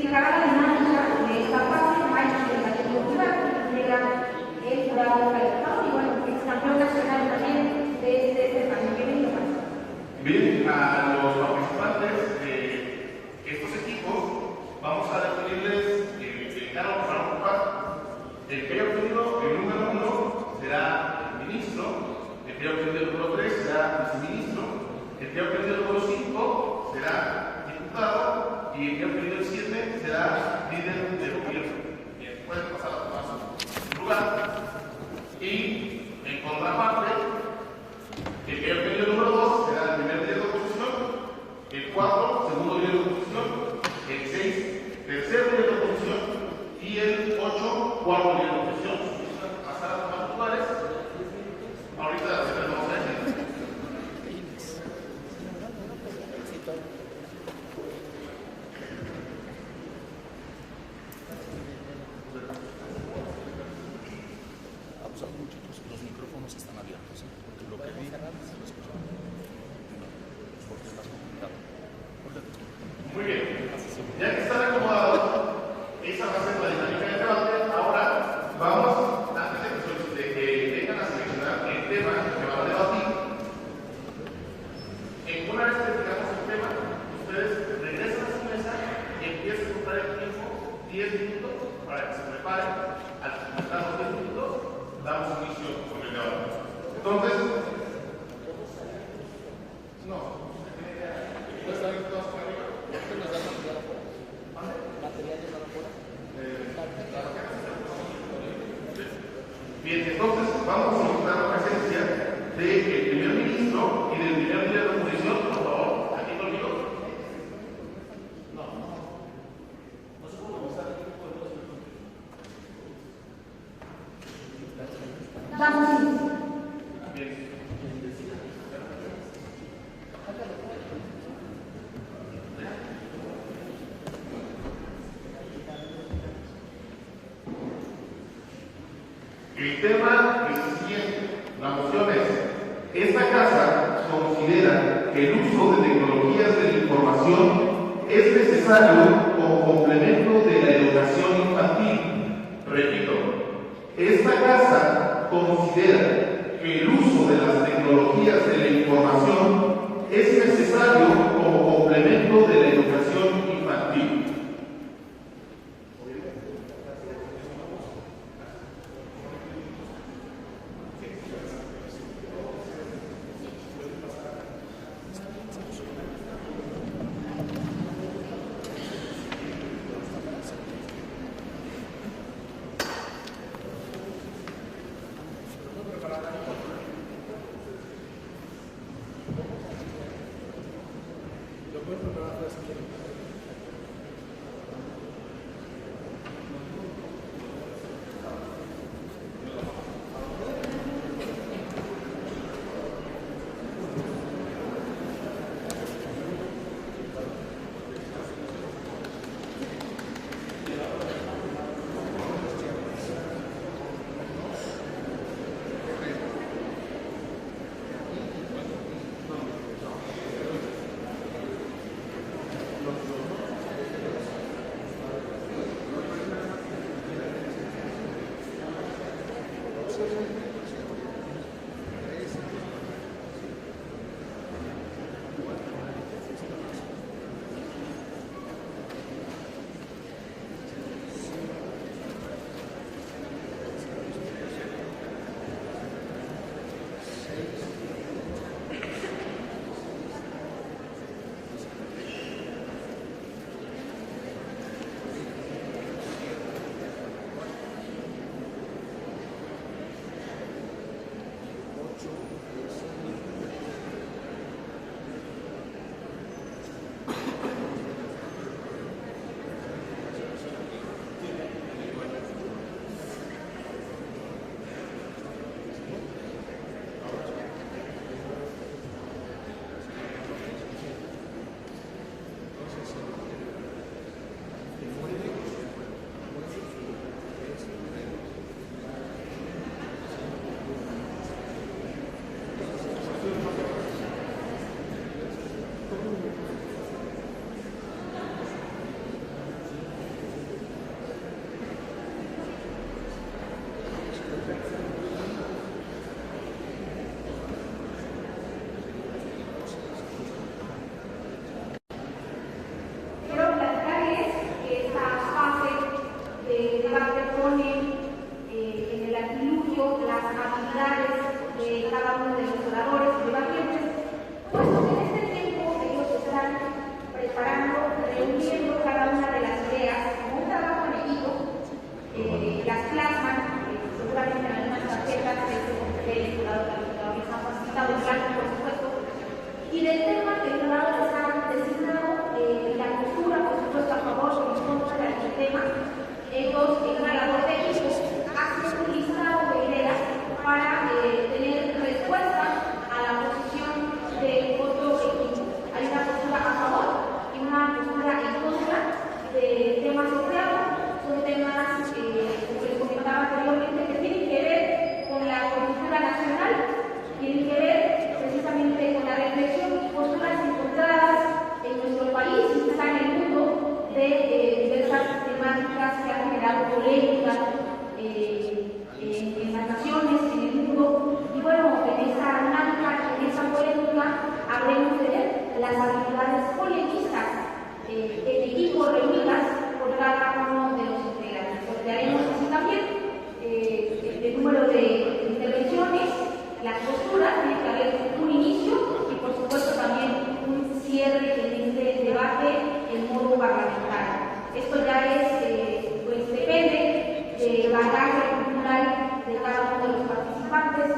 explicará la dinámica de esta fase, Mike de la Ejecutiva, que entrega el jurado calificado y bueno, ex campeón nacional también de este certamen. Bienvenido, Mike. Bien, a los participantes de estos equipos vamos a definirles el cargo que van a ocupar. El que haya obtenido el número 1 será el ministro, el que haya obtenido el número 3 será viceministro, el que haya obtenido el número 5 será diputado y el que haya obtenido el 7 será líder de gobierno. Bien, pueden pasar a tomar su lugar. Y en contraparte, el que haya obtenido el número 2 será el primer líder de oposición, el 4 segundo líder de oposición, el 6 tercer líder de oposición y el 8 cuarto líder de oposición. Pasar a tomar lugares. Ahorita se les vamos a decir. Abusados muchachos, los micrófonos están abiertos, porque lo que digan se lo escuchan. Porque es más complicado. Muy bien. Ya que están acomodados, esa va a ser la dinámica del debate. Ahora vamos, antes de que vengan a seleccionar el tema que van a debatir, una vez que tengamos el tema, ustedes regresan a su mesa y empiezan a contar el tiempo, 10 minutos, para que se preparen. Al completar los 10 minutos, damos inicio con el debate. Entonces, no, ¿puedes salir todos para arriba? Bien, entonces vamos a solicitar la presencia del primer ministro y del primer líder de oposición, por favor, aquí conmigo. No se puede usar el equipo de todos. Bien. El tema es el siguiente. La moción es: esta casa considera que el uso de tecnologías de la información es necesario como complemento de la educación infantil. Repito, esta casa considera que el uso de las tecnologías de la información es necesario como complemento de la educación infantil. cada uno de los oradores y debatientes, puesto que en este tiempo ellos están preparando, reuniendo cada una de las ideas como un trabajo en equipo, las plasman, seguramente en algunas tarjetas que el jurado les ha facilitado el plan, por supuesto, y del tema que el jurado les ha designado la postura, por supuesto, a favor o en contra del tema. Ellos, en una labor de equipo, hacen un listado de ideas para tener respuesta a la posición del voto equipo. Hay una postura a favor y una postura en contra de temas sociales. Son temas, como les comentaba anteriormente, que tienen que ver con la coyuntura nacional, tienen que ver precisamente con la reflexión y posturas encontradas en nuestro país y quizá en el mundo de diversas temáticas que han generado polémica en las naciones, en el mundo. Y bueno, en esa dinámica, en esa polémica, habremos de ver las habilidades polemistas en equipo reunidas por cada uno de los integrantes. Sortearemos así también el número de intervenciones, las posturas, tiene que haber un inicio y por supuesto también un cierre en este debate en modo parlamentario. Esto ya es, pues depende del bagaje cultural de cada uno de los participantes.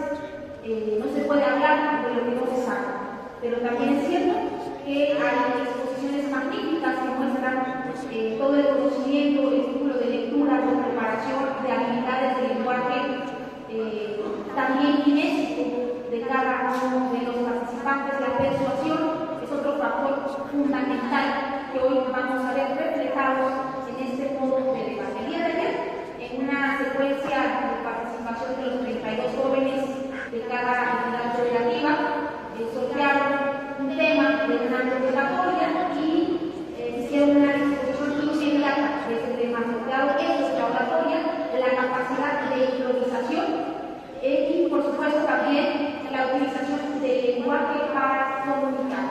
No se puede hablar de lo que no se sabe, pero también es cierto que hay exposiciones magníficas que muestran todo el conocimiento, el círculo de lectura, de preparación, de habilidades de lenguaje, también inédito de cada uno de los participantes. La persuasión es otro factor fundamental que hoy vamos a ver reflejados en este modo de debate. El día de ayer, en una secuencia de participación de los 32 jóvenes de cada entidad federativa, sortearon un tema de una convocatoria y hicieron una discusión inmediata de ese tema sorteado. Esto es la oratoria, la capacidad de improvisación y, por supuesto, también la utilización del lenguaje para comunicar.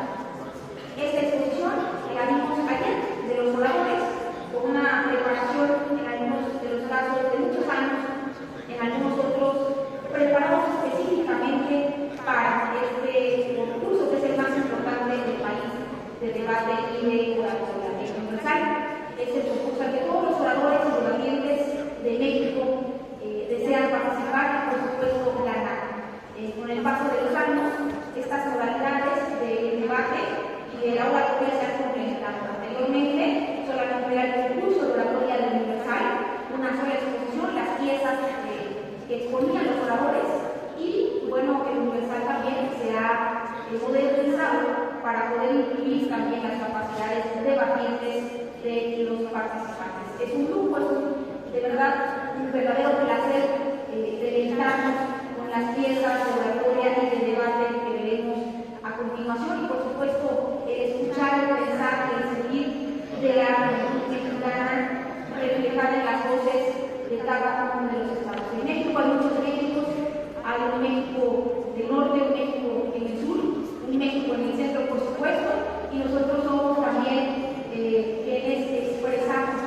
Esta exposición la vimos ayer de los oradores con una preparación en algunos de los casos de muchos años, en algunos otros preparados específicamente para este concurso que es el más importante del país de debate y de oratoria universal. Es el concurso al que todos los oradores y debatientes de México desean participar y por supuesto ganar. Con el paso de los años, estas modalidades de debate y de la oratoria se han complementado. Anteriormente solamente era el concurso de oratoria del universal, una sola exposición, las piezas que exponían los oradores, y bueno, el universal también se ha modernizado para poder incluir también las capacidades debatientes de los participantes. Es un lujo, es de verdad un verdadero placer deleitarnos con las piezas de oratoria y de debate que veremos a continuación y por supuesto escuchar, pensar, sentir de la mexicana reflejada en las voces de cada uno de los estados. En México hay muchos Méxicos, hay un México del norte, un México en el sur, un México en el centro por supuesto, y nosotros somos también quienes expresamos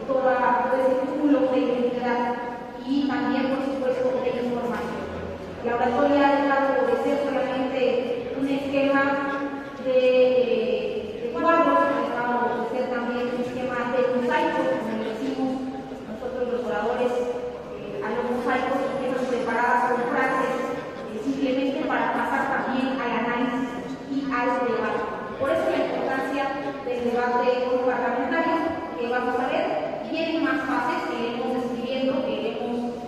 todo ese cúmulo de identidad y también por supuesto de información. La oratoria ha dejado de ser solamente un esquema de cuadros, ha dejado de ser también un esquema de mosaicos, como le decimos nosotros los oradores a los mosaicos, piezas preparadas con frases simplemente para pasar también al análisis y al debate. Por eso la importancia del debate parlamentario que vamos a ver. Vienen más fases que iremos describiendo, que iremos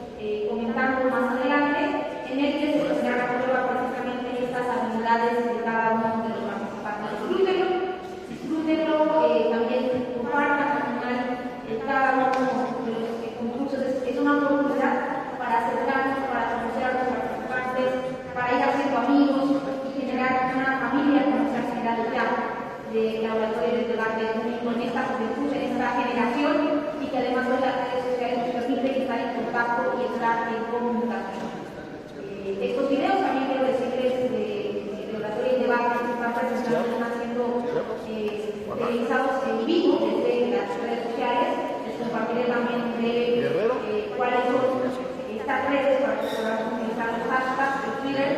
comentando más adelante, en el que se pondrán a prueba precisamente estas habilidades de cada uno de los participantes. Disfrútenlo, también compartan al final cada uno de los concursos. Es una oportunidad para acercarnos, para conocer a los participantes, para ir haciendo amigos y generar una familia como se ha generado ya de la oratoria del debate con esta juventud, en esta generación, y que además hoy las redes sociales nos permiten estar en contacto y estar en comunicación. Estos videos también quiero decirles de oratoria y debate que están presentando, están siendo realizados en vivo desde las redes sociales. Les compartiré también cuáles son estas redes para que podamos utilizar los hashtags de Twitter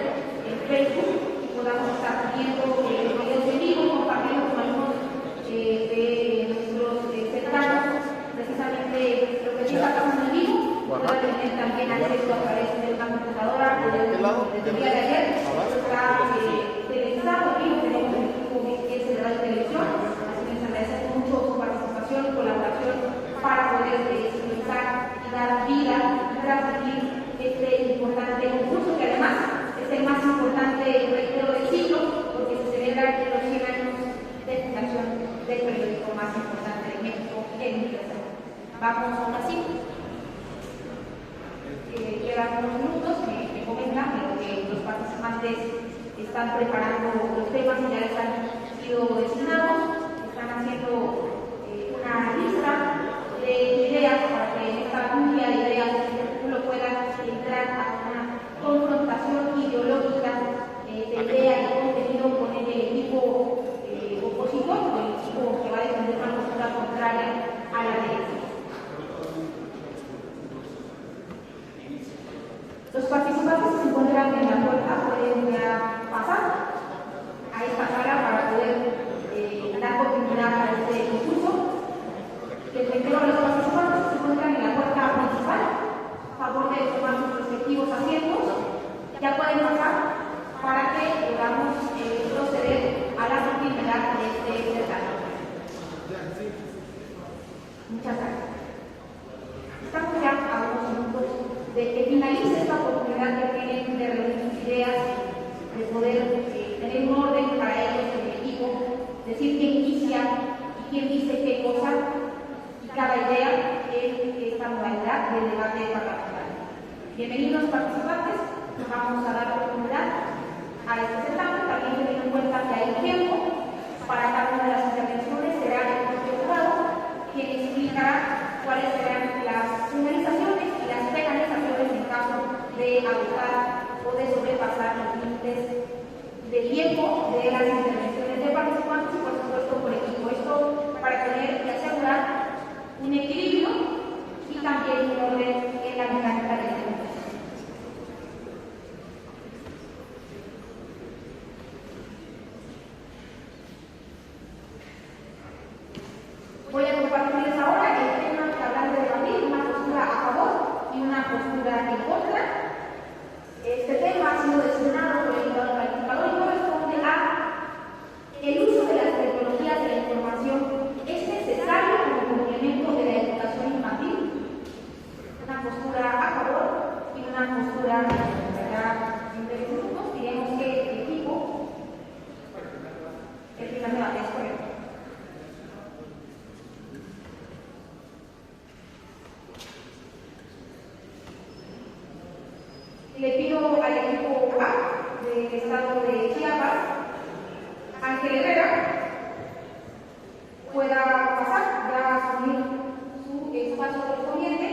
desde el día de ayer está televisado y tenemos el equipo que es el radio y televisión, así que les agradecemos mucho su participación y colaboración para poder sincronizar y dar vida y transmitir este importante concurso, que además es el más importante, reitero, del siglo, porque se celebra en los 100 años de fundación del periódico más importante de México, el Universal. Vamos ahora sí. Quedan unos minutos, me comentan que los participantes están preparando los temas que ya les han sido designados, están haciendo una lista de ideas para que en esta lluvia de ideas uno pueda entrar a una confrontación ideológica de idea y contenido con el equipo opositor, con el equipo que va a defender una postura contraria a la ley. Los participantes que se encuentran en la puerta pueden ya pasar a esta sala para poder dar continuidad a este concurso. Les reitero a los participantes que se encuentran en la puerta principal, a favor de tomar sus respectivos asientos, ya pueden pasar para que podamos proceder a la continuidad de este certamen. Muchas gracias. Estamos ya a unos minutos de que finalice esta oportunidad que tienen de reunir sus ideas, de poder tener un orden para ellos en el equipo, decir quién inicia y quién dice qué cosa, y cada idea en esta modalidad del debate parlamentario. Bienvenidos participantes, vamos a dar oportunidad a este certamen, también teniendo en cuenta que hay tiempo para cada una de las intervenciones, será el propio jurado quien explicará cuáles serán las finalizaciones y las penalizaciones en caso de agotar o de sobrepasar los límites de tiempo de las intervenciones de participantes y por supuesto por equipo. Esto para tener y asegurar un equilibrio y también un orden en la mecánica del concurso. Voy a compartirles ahora el tema que habrán de debatir, una postura a favor y una postura en contra. Este tema ha sido designado por el calificador y corresponde a el uso de las tecnologías de la información es necesario como complemento de la educación infantil. Una postura a favor y una postura en contra. En 3 minutos diremos que el equipo, el primer debate es correcto. Le pido al equipo A del estado de Chiapas, Ángel Herrera, pueda pasar, ya asumir su espacio correspondiente.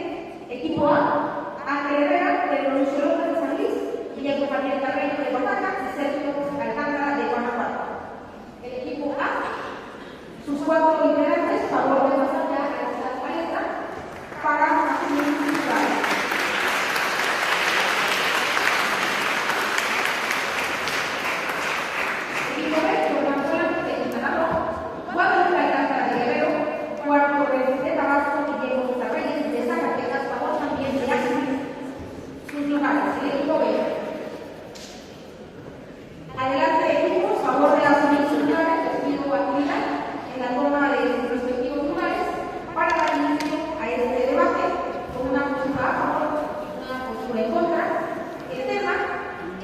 Equipo A, Ángel Herrera, de Lorenzo López de San Luis, Villa Compañía Carreño de Oaxaca y Sergio Alcántara de Guanajuato. El equipo A, sus 4 integrantes, favor de pasar ya a esta palestra para asumir su lugar. Adelante, equipos, favor de asumir sus lugares, les pido actividad en la toma de sus respectivos lugares para dar inicio a este debate con una postura a favor y una postura en contra. El tema,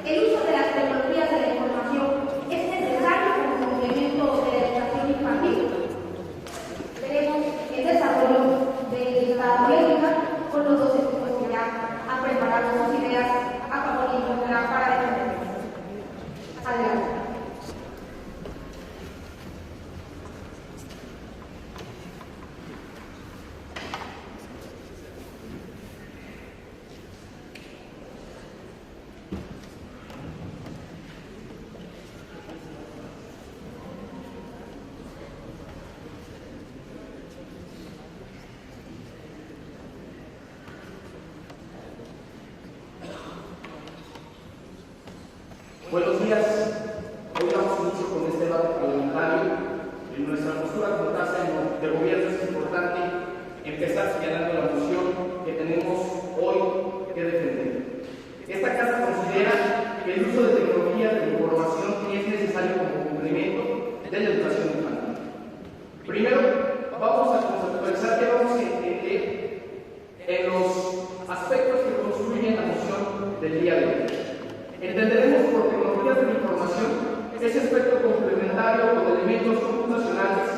el uso de las tecnologías de la información es necesario como complemento de la educación infantil. Veremos el desarrollo de esta polémica con los dos equipos que ya han preparado sus ideas a favor y en contra para defender. Adelante. Buenos días. Hoy damos inicio con este debate parlamentario. En nuestra postura como casa de gobierno es importante empezar señalando la moción que tenemos hoy que defender. Esta casa considera Entenderemos por tecnologías de la información ese aspecto complementario con elementos computacionales,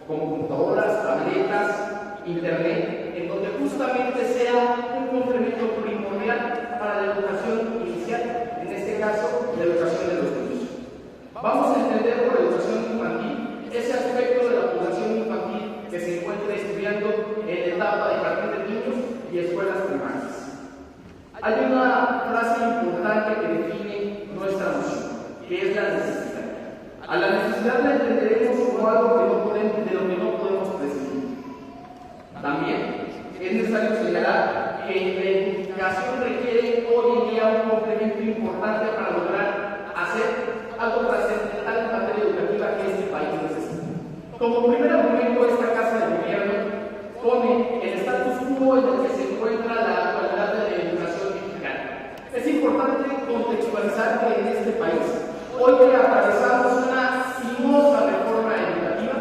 como computadoras, tabletas, internet, en donde justamente sea un complemento primordial para la educación inicial, en este caso, la educación de los niños. Vamos a entender por educación infantil ese aspecto de la población infantil que se encuentra estudiando en la etapa de jardín de niños y escuelas primarias. Hay una frase importante que define nuestra noción, que es la necesidad. A la necesidad la entenderemos como algo de lo que no podemos prescindir. También es necesario señalar que la educación requiere hoy en día un complemento importante para lograr hacer algo trascendental en materia educativa que este país necesita. Como primer argumento, esta Casa de Gobierno pone el status quo en el que se encuentra la actualidad de la educación mexicana. Es importante contextualizar que en este país hoy atravesamos una sinuosa reforma educativa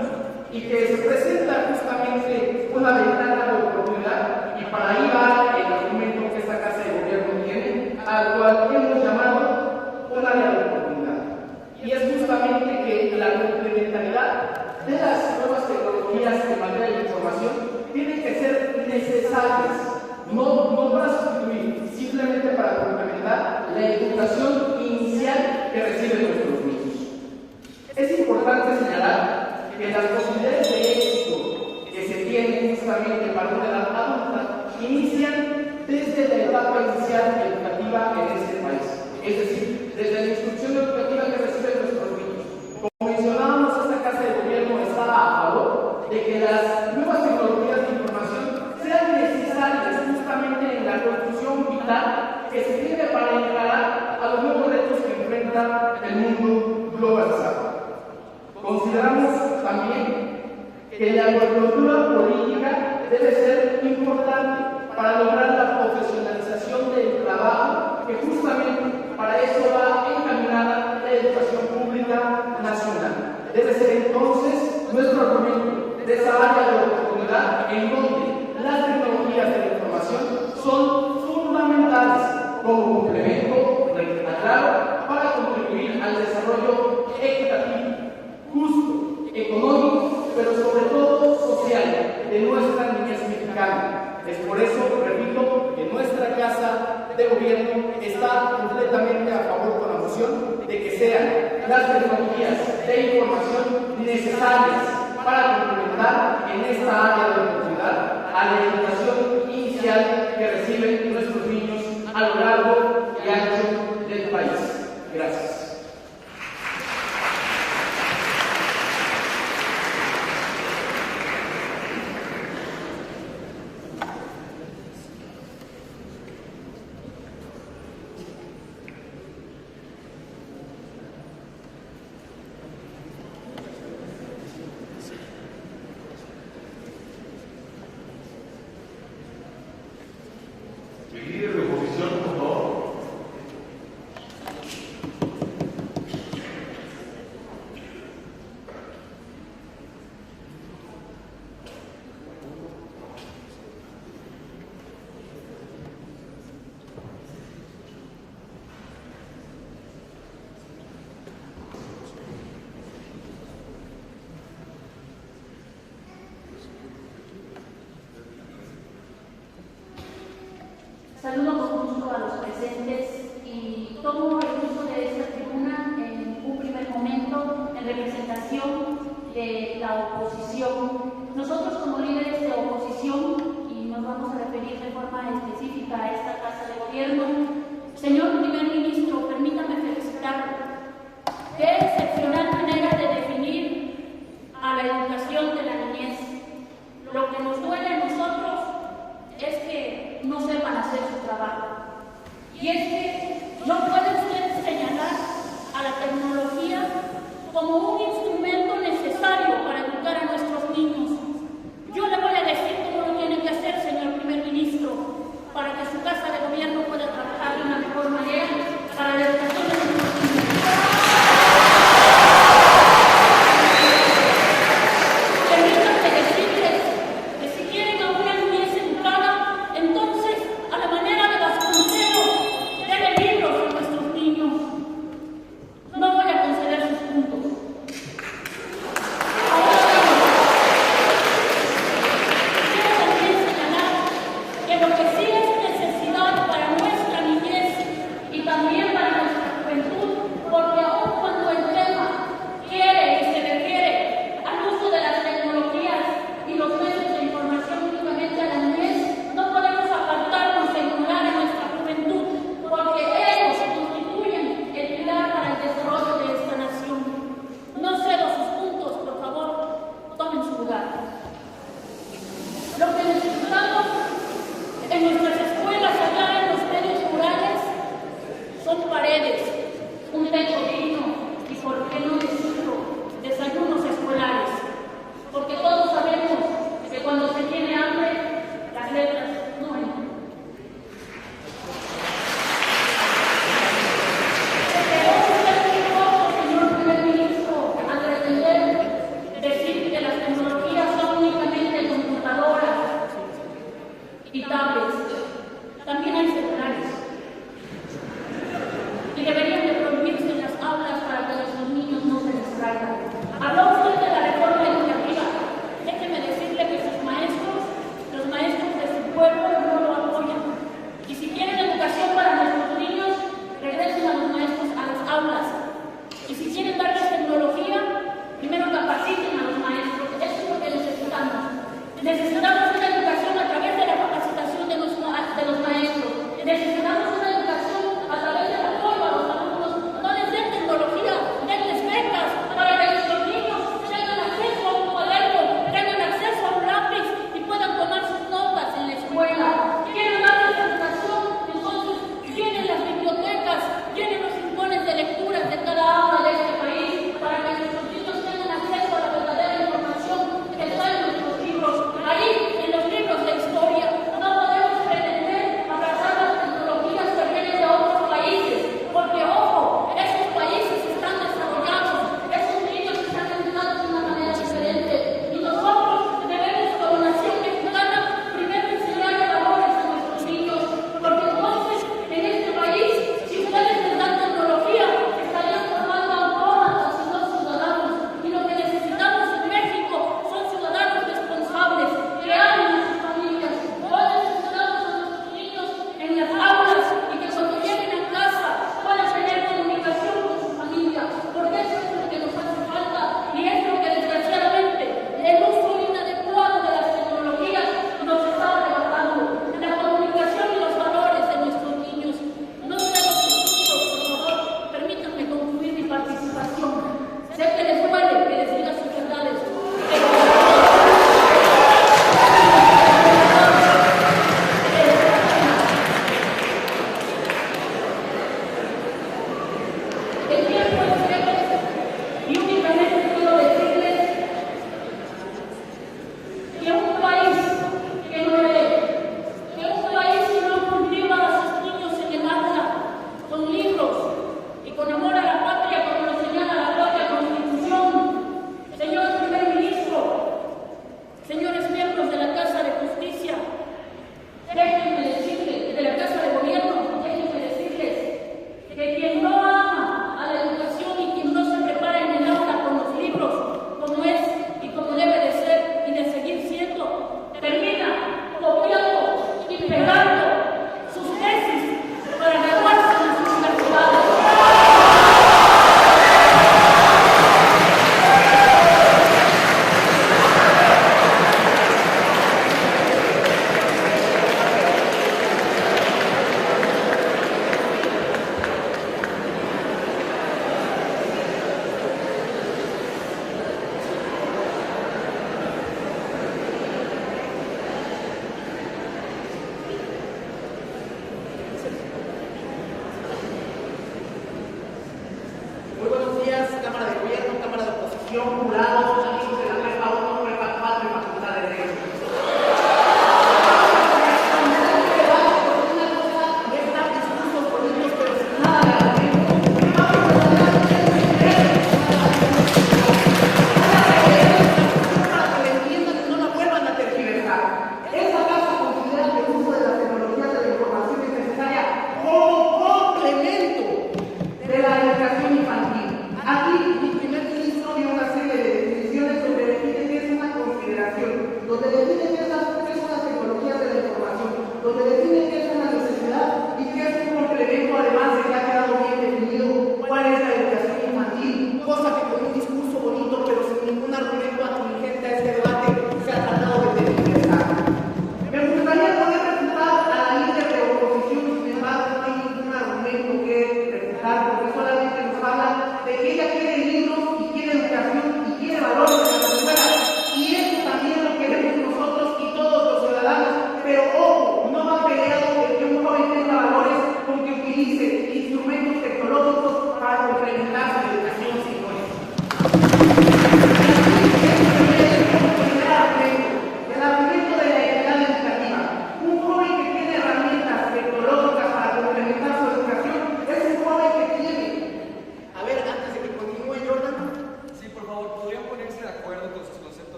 y que se presenta justamente una ventana de oportunidad, y para ahí va el argumento que esta Casa de Gobierno tiene, al cual hemos llamado un área de oportunidad. Y es justamente que la complementariedad de las nuevas tecnologías en materia de información tienen que ser necesarias, no para sustituir, simplemente para complementar la educación inicial que reciben nuestros niños. Es importante señalar que las posibilidades de éxito que se tienen justamente para una edad adulta inician desde la etapa inicial educativa en este país, es decir, desde la instrucción educativa que reciben nuestros niños. Como mencionábamos, esta Casa de Gobierno está a favor de que las nuevas tecnologías de información sean necesarias justamente en la construcción vital que se tiene para encarar a los nuevos retos que enfrenta el mundo globalizado. Consideramos también que la coyuntura política debe ser importante para lograr la profesionalización del trabajo, que justamente para eso va encaminada la educación pública nacional. Debe ser entonces nuestro argumento de esa área de oportunidad en donde las tecnologías de la información son fundamentales como complemento, claro, para contribuir al desarrollo equitativo, justo, económico, pero sobre todo social de nuestra niñez mexicana. Es por eso, repito, que nuestra Casa de Gobierno está completamente a favor con la moción de que sean las tecnologías de información necesarias para complementar en esta área de oportunidad a la educación inicial que reciben nuestros niños a lo largo y ancho del país. Gracias. El líder de oposición, por favor. Saludo con gusto a los presentes y tomo el uso de esta tribuna en un primer momento en representación de la oposición. Nosotros como líderes de oposición, y nos vamos a referir de forma específica a esta Casa de Gobierno, señor primer ministro, permítame felicitarlo. Qué excepcional manera de definir a la educación de la niñez. Lo que nos duele a nosotros es que no sepan hacer su trabajo. Y es que no puede usted señalar a la tecnología como un instrumento necesario para educar a nuestros niños. Yo le voy a decir cómo lo tiene que hacer, señor primer ministro, para que su Casa de Gobierno pueda trabajar de una mejor manera para la educación de nuestros niños. Permítanme decirles que si quieren a una niñez educada, entonces, a la manera de Vasconcelos, denle libros a nuestros niños. en nuestras escuelas, allá en los medios rurales, son paredes, un techo digno y, por qué no decirlo, desayunos escolares. Porque todos sabemos que cuando se tiene hambre, las letras no entran. Señor primer ministro, al pretender decir que las tecnologías son únicamente computadoras y tablets, también hay celulares. Y deberían de prohibirse en las aulas para que los niños no se distraigan. Habló usted de la reforma educativa. Déjeme decirle que sus maestros, los maestros de su pueblo, no lo apoyan. Y si quieren educación para nuestros niños, regresen a los maestros a las aulas. Y si quieren darles tecnología, primero capaciten a los maestros. Eso es lo que necesitamos. Necesitamos una educación a través de la capacitación de los maestros. Necesitamos una educación a través del apoyo a los alumnos. No les den tecnología, denles becas para que nuestros niños tengan acceso a un cuaderno, tengan acceso a un lápiz y puedan tomar sus notas en la escuela. Quieren darles educación, entonces llenen las bibliotecas, llenen los rincones de lecturas de cada aula de este país para que nuestros niños tengan acceso a la verdadera información que traen nuestros libros. Ahí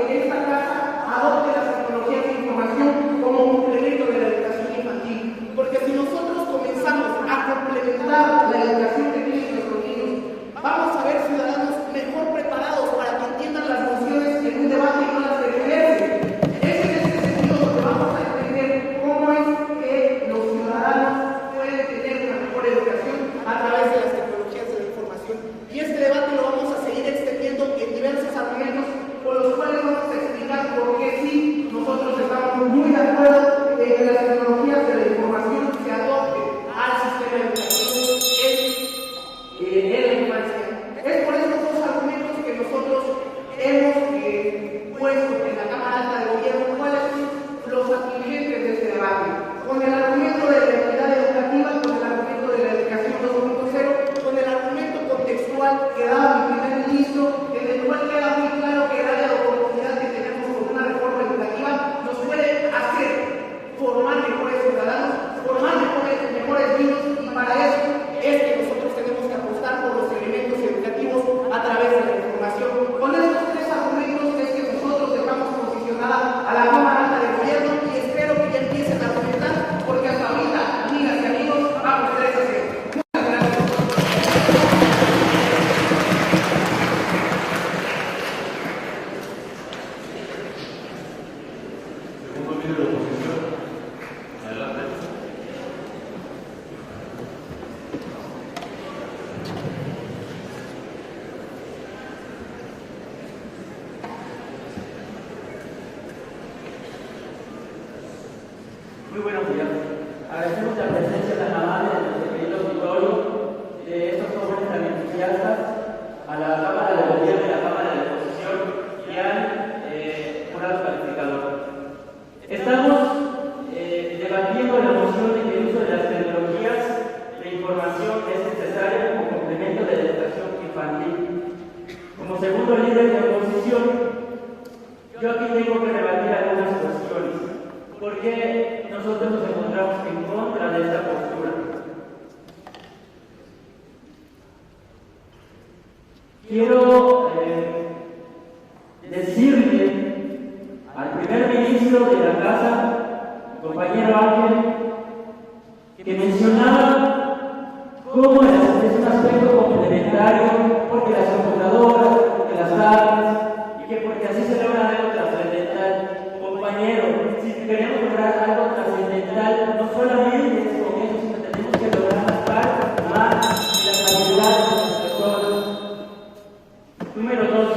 que esta casa adopte las tecnologías de información como un complemento de la educación infantil. Porque si nosotros comenzamos a complementar la educación que tienen nuestros niños, vamos a ver ciudadanos mejor preparados para que entiendan las nociones en un debate y no las tergiversen. Es en este sentido donde vamos a entender cómo es que los ciudadanos pueden tener una mejor educación a través de las tecnologías de la información. Y este debate lo vamos a seguir extendiendo en diversos argumentos con los cuales vamos a explicar por qué sí, nosotros estamos muy de acuerdo en que las tecnologías de la información se adopten al sistema educativo en la infancia. Es por estos dos argumentos que nosotros hemos puesto en la Cámara Alta de Gobierno cuáles son los atingentes de este debate. Con el argumento de la equidad educativa, con el argumento de la educación 2.0, con el argumento contextual que daba mi primer ministro, en el cual queda muy claro que el área de oportunidad que tenemos con una reforma educativa nos puede hacer formar mejores ciudadanos, formar mejores niños, y para eso es que nosotros tenemos que apostar por los elementos educativos a través de la información. Con estos tres argumentos es que nosotros dejamos posicionada a la Cámara Alta de Gobierno y espero que ya empiecen a argumentar, porque hasta ahorita, amigas y amigos, vamos 3-0. Muchas gracias. Segundo líder de oposición. Adelante. Muy buenos días. Agradecemos la presencia tan amable de nuestro querido auditorio, de estos jóvenes tan entusiastas, a la Cámara de Gobierno y a la Cámara de Oposición y al jurado calificador. Estamos debatiendo la moción de que el uso de las tecnologías de información es necesario como complemento de la educación infantil. Como segundo líder de oposición, yo aquí tengo que debatir algunas cuestiones. ¿Por qué nosotros nos encontramos en contra de esta postura? Quiero decirle al primer ministro de la casa, el compañero Ángel, que mencionaba cómo es un aspecto complementario, porque las computadoras, porque las tablets, y que porque así se logra algo trascendental. Compañero, si queremos lograr algo trascendental, no solamente es con eso, sino que tenemos que lograr las partes humanas y las habilidades de las personas. Número 2.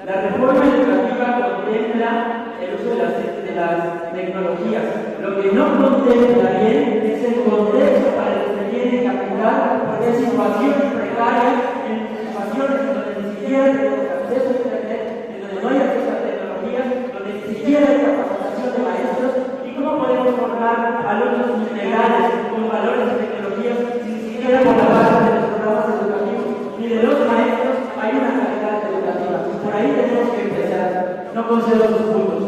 La reforma educativa contempla el uso de las tecnologías. Lo que no contempla bien es el contexto para el que se tiene que aplicar, porque hay situaciones precarias, en situaciones en donde ni siquiera tenemos acceso a Internet, en donde no hay acceso a tecnologías, donde ni siquiera hay capacitación de maestros. ¿Y cómo podemos formar alumnos integrales con valores de tecnologías si ni siquiera por la base de los programas educativos ni de los maestros hay una calidad educativa? Por ahí tenemos que empezar. No concedo sus puntos.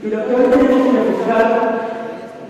Y lo que hoy tenemos que buscar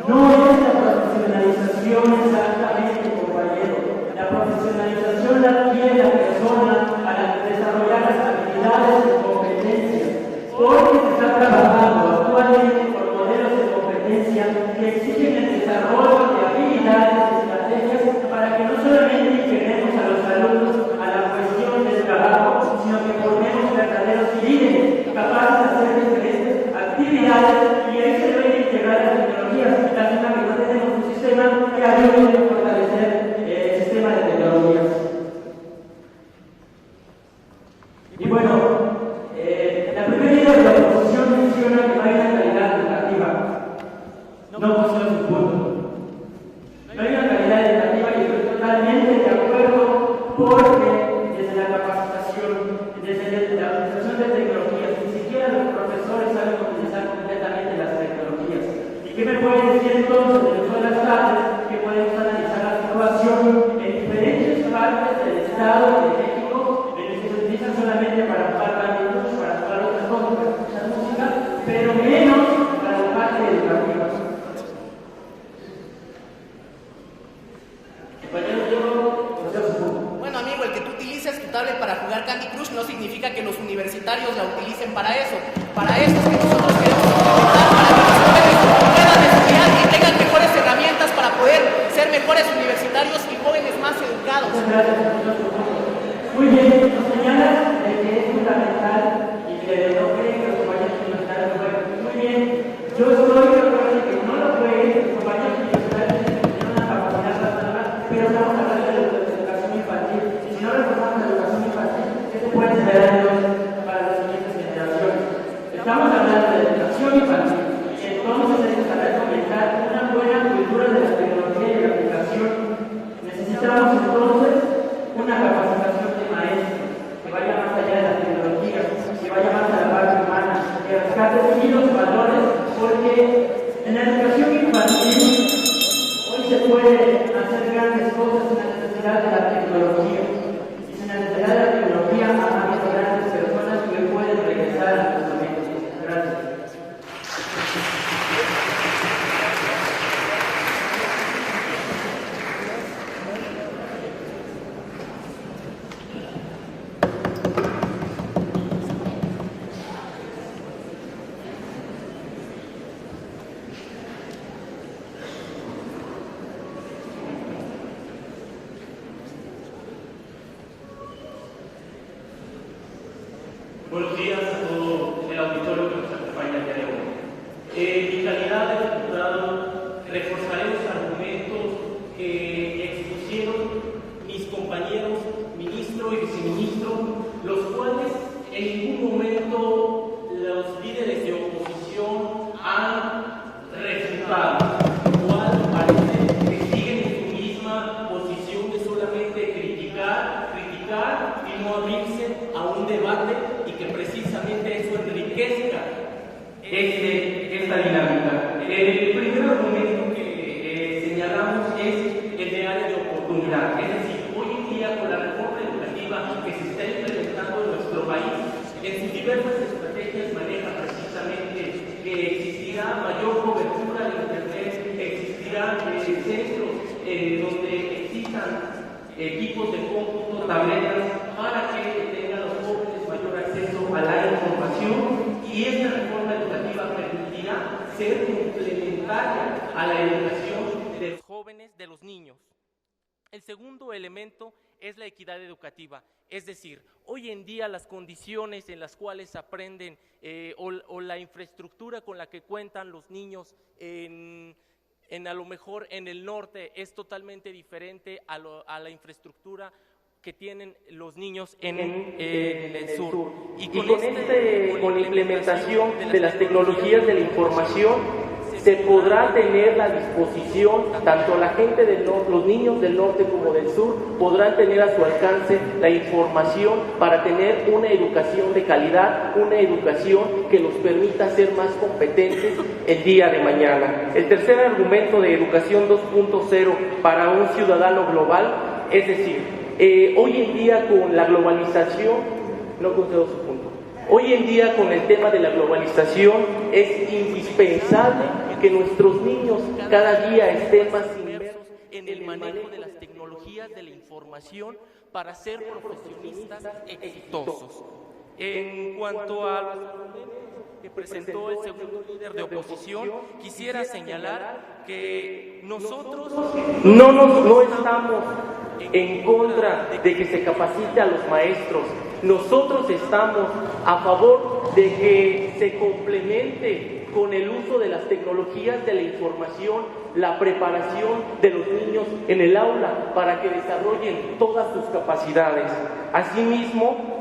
no es la profesionalización exactamente, compañero. La profesionalización la adquiere la persona al desarrollar las habilidades y competencias, porque se está trabajando actualmente con modelos de competencia que exigen el desarrollo de habilidades y estrategias para que no solamente integremos a los alumnos a la cuestión del trabajo, sino que formemos verdaderos líderes capaces de hacer diferentes actividades, y ahí se deben integrar las tecnologías. Lástima que no tenemos un sistema que ayude a fortalecer el sistema de tecnologías. Y bueno, la primera idea de la oposición menciona que no hay una calidad educativa. No considero su punto. No hay una calidad educativa y estoy totalmente de acuerdo, porque desde la capacitación, desde la utilización de tecnologías, ni siquiera los profesores saben utilizar completamente las tecnologías. ¿Y qué me pueden decir entonces de uso de las tablets? Que podemos analizar la situación en diferentes partes del Estado de México, en el que se utilizan solamente para jugar camiones, para jugar otras cosas, para escuchar música, pero menos para la parte educativa. Bueno, amigo, el que tú utilices tablet para jugar Candy Crush no significa que los universitarios la utilicen para eso. Para eso es que nosotros queremos implementar para que los jóvenes puedan estudiar y tengan mejores herramientas para poder ser mejores universitarios y jóvenes más educados. Muy bien, nos señalas de que es fundamental y que no creen que los compañeros universitarios lo jueguen. Muy bien, yo estoy de acuerdo en que no lo jueguen, los compañeros universitarios tienen una capacidad nacional, pero estamos hablando de la educación infantil. Y si no reformamos la educación infantil, ¿qué se puede esperar para las siguientes generaciones? Estamos hablando de educación infantil, y entonces es necesario fomentar una buena cultura de la tecnología y de la aplicación. Necesitamos entonces una capacitación de maestros que vaya más allá de la tecnología, que vaya más a la parte humana, que rescate sí los valores, porque en la educación infantil hoy se puede hacer grandes cosas sin la necesidad de la tecnología. Y sin la necesidad de la tecnología habrá grandes personas que pueden regresar a nuestro medio. Gracias. Buenos días a todo el auditorio que nos acompaña el día de hoy. En mi calidad de diputado, reforzaré los argumentos que expusieron mis compañeros, ministro y viceministro, los cuales en ningún momento los líderes de oposición han refutado, lo cual parece que siguen en su misma posición de solamente criticar y no abrirse a un debate y que precisamente eso enriquezca esta dinámica. El primer argumento que señalamos es el de área de oportunidad, es decir, hoy en día con la reforma educativa que se está implementando en nuestro país, en sus diversas estrategias maneja precisamente que existirá mayor cobertura de internet, existirán centros donde existan equipos de cómputo, tabletas, para que tengan los jóvenes mayor acceso a la información, y esta reforma educativa permitirá ser complementaria a la educación de los jóvenes, de los niños. El segundo elemento es la equidad educativa, es decir, hoy en día las condiciones en las cuales aprenden o la infraestructura con la que cuentan los niños a lo mejor en el norte es totalmente diferente a la infraestructura que tienen los niños en el sur. Y con la implementación de las tecnologías de la información se podrá tener a disposición, tanto la gente del norte, los niños del norte como del sur, podrán tener a su alcance la información para tener una educación de calidad, una educación que los permita ser más competentes el día de mañana. El tercer argumento de educación 2.0 para un ciudadano global, es decir, hoy en día con la globalización, no concedo su punto, hoy en día con el tema de la globalización es indispensable que nuestros niños cada día estén más inmersos en el manejo de las tecnologías de la información para ser profesionistas exitosos. En cuanto a los argumentos que presentó el segundo líder de oposición, quisiera señalar que nosotros no estamos en contra de que se capacite a los maestros. Nosotros estamos a favor de que se complemente con el uso de las tecnologías de la información, la preparación de los niños en el aula para que desarrollen todas sus capacidades. Asimismo,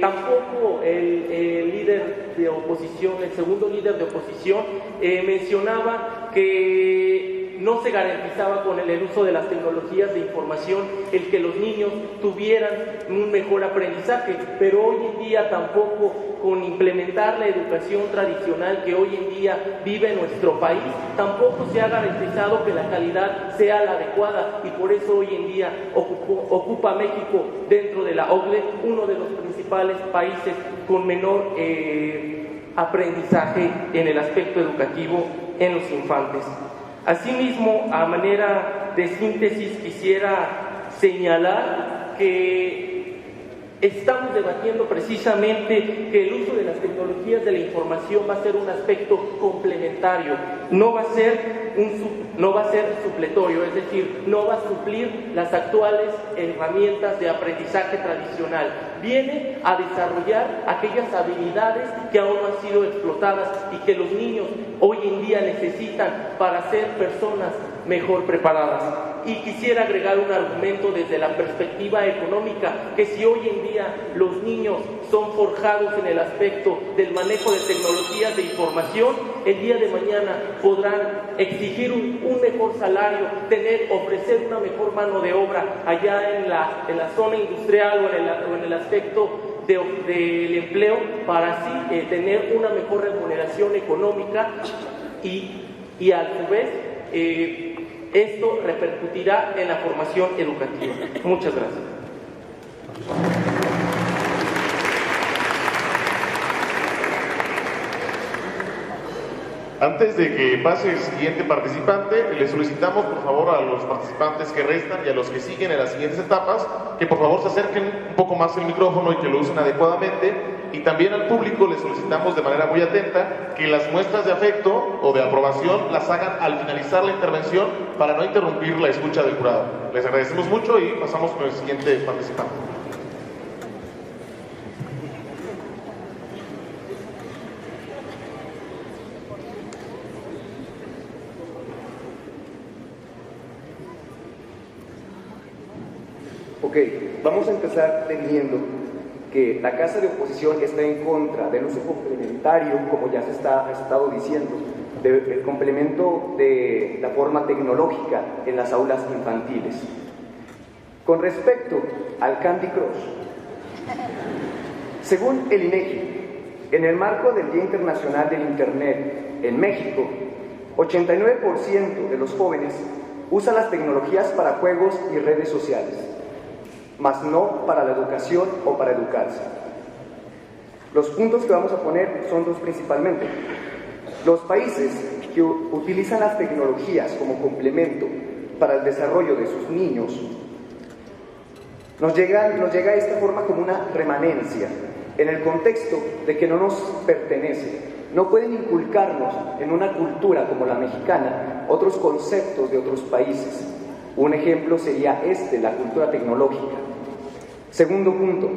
tampoco el líder de oposición, el segundo líder de oposición, mencionaba que no se garantizaba con el uso de las tecnologías de información el que los niños tuvieran un mejor aprendizaje, pero hoy en día tampoco con implementar la educación tradicional que hoy en día vive nuestro país, tampoco se ha garantizado que la calidad sea la adecuada, y por eso hoy en día ocupa México dentro de la OCDE uno de los principales países con menor aprendizaje en el aspecto educativo en los infantes. Asimismo, a manera de síntesis, quisiera señalar que Estamos debatiendo precisamente que el uso de las tecnologías de la información va a ser un aspecto complementario, no va a ser supletorio, es decir, no va a suplir las actuales herramientas de aprendizaje tradicional. Viene a desarrollar aquellas habilidades que aún no han sido explotadas y que los niños hoy en día necesitan para ser personas mejor preparadas. Y quisiera agregar un argumento desde la perspectiva económica, que si hoy en día los niños son forjados en el aspecto del manejo de tecnologías de información, el día de mañana podrán exigir un mejor salario, ofrecer una mejor mano de obra allá en la zona industrial o en el aspecto del empleo, para así tener una mejor remuneración económica y a su vez esto repercutirá en la formación educativa. Muchas gracias. Antes de que pase el siguiente participante, le solicitamos por favor a los participantes que restan y a los que siguen en las siguientes etapas que por favor se acerquen un poco más el micrófono y que lo usen adecuadamente, y también al público le solicitamos de manera muy atenta que las muestras de afecto o de aprobación las hagan al finalizar la intervención para no interrumpir la escucha del jurado. Les agradecemos mucho y pasamos con el siguiente participante. Ok, vamos a empezar teniendo que la Casa de Oposición está en contra del uso complementario, como ya se ha estado diciendo, del complemento de la forma tecnológica en las aulas infantiles. Con respecto al Candy Crush, según el INEGI, en el marco del Día Internacional del Internet en México, 89% de los jóvenes usan las tecnologías para juegos y redes sociales, mas no para la educación o para educarse. Los puntos que vamos a poner son dos principalmente. Los países que utilizan las tecnologías como complemento para el desarrollo de sus niños, nos llega de esta forma como una remanencia, en el contexto de que no nos pertenece. No pueden inculcarnos en una cultura como la mexicana otros conceptos de otros países. Un ejemplo sería la cultura tecnológica. Segundo punto,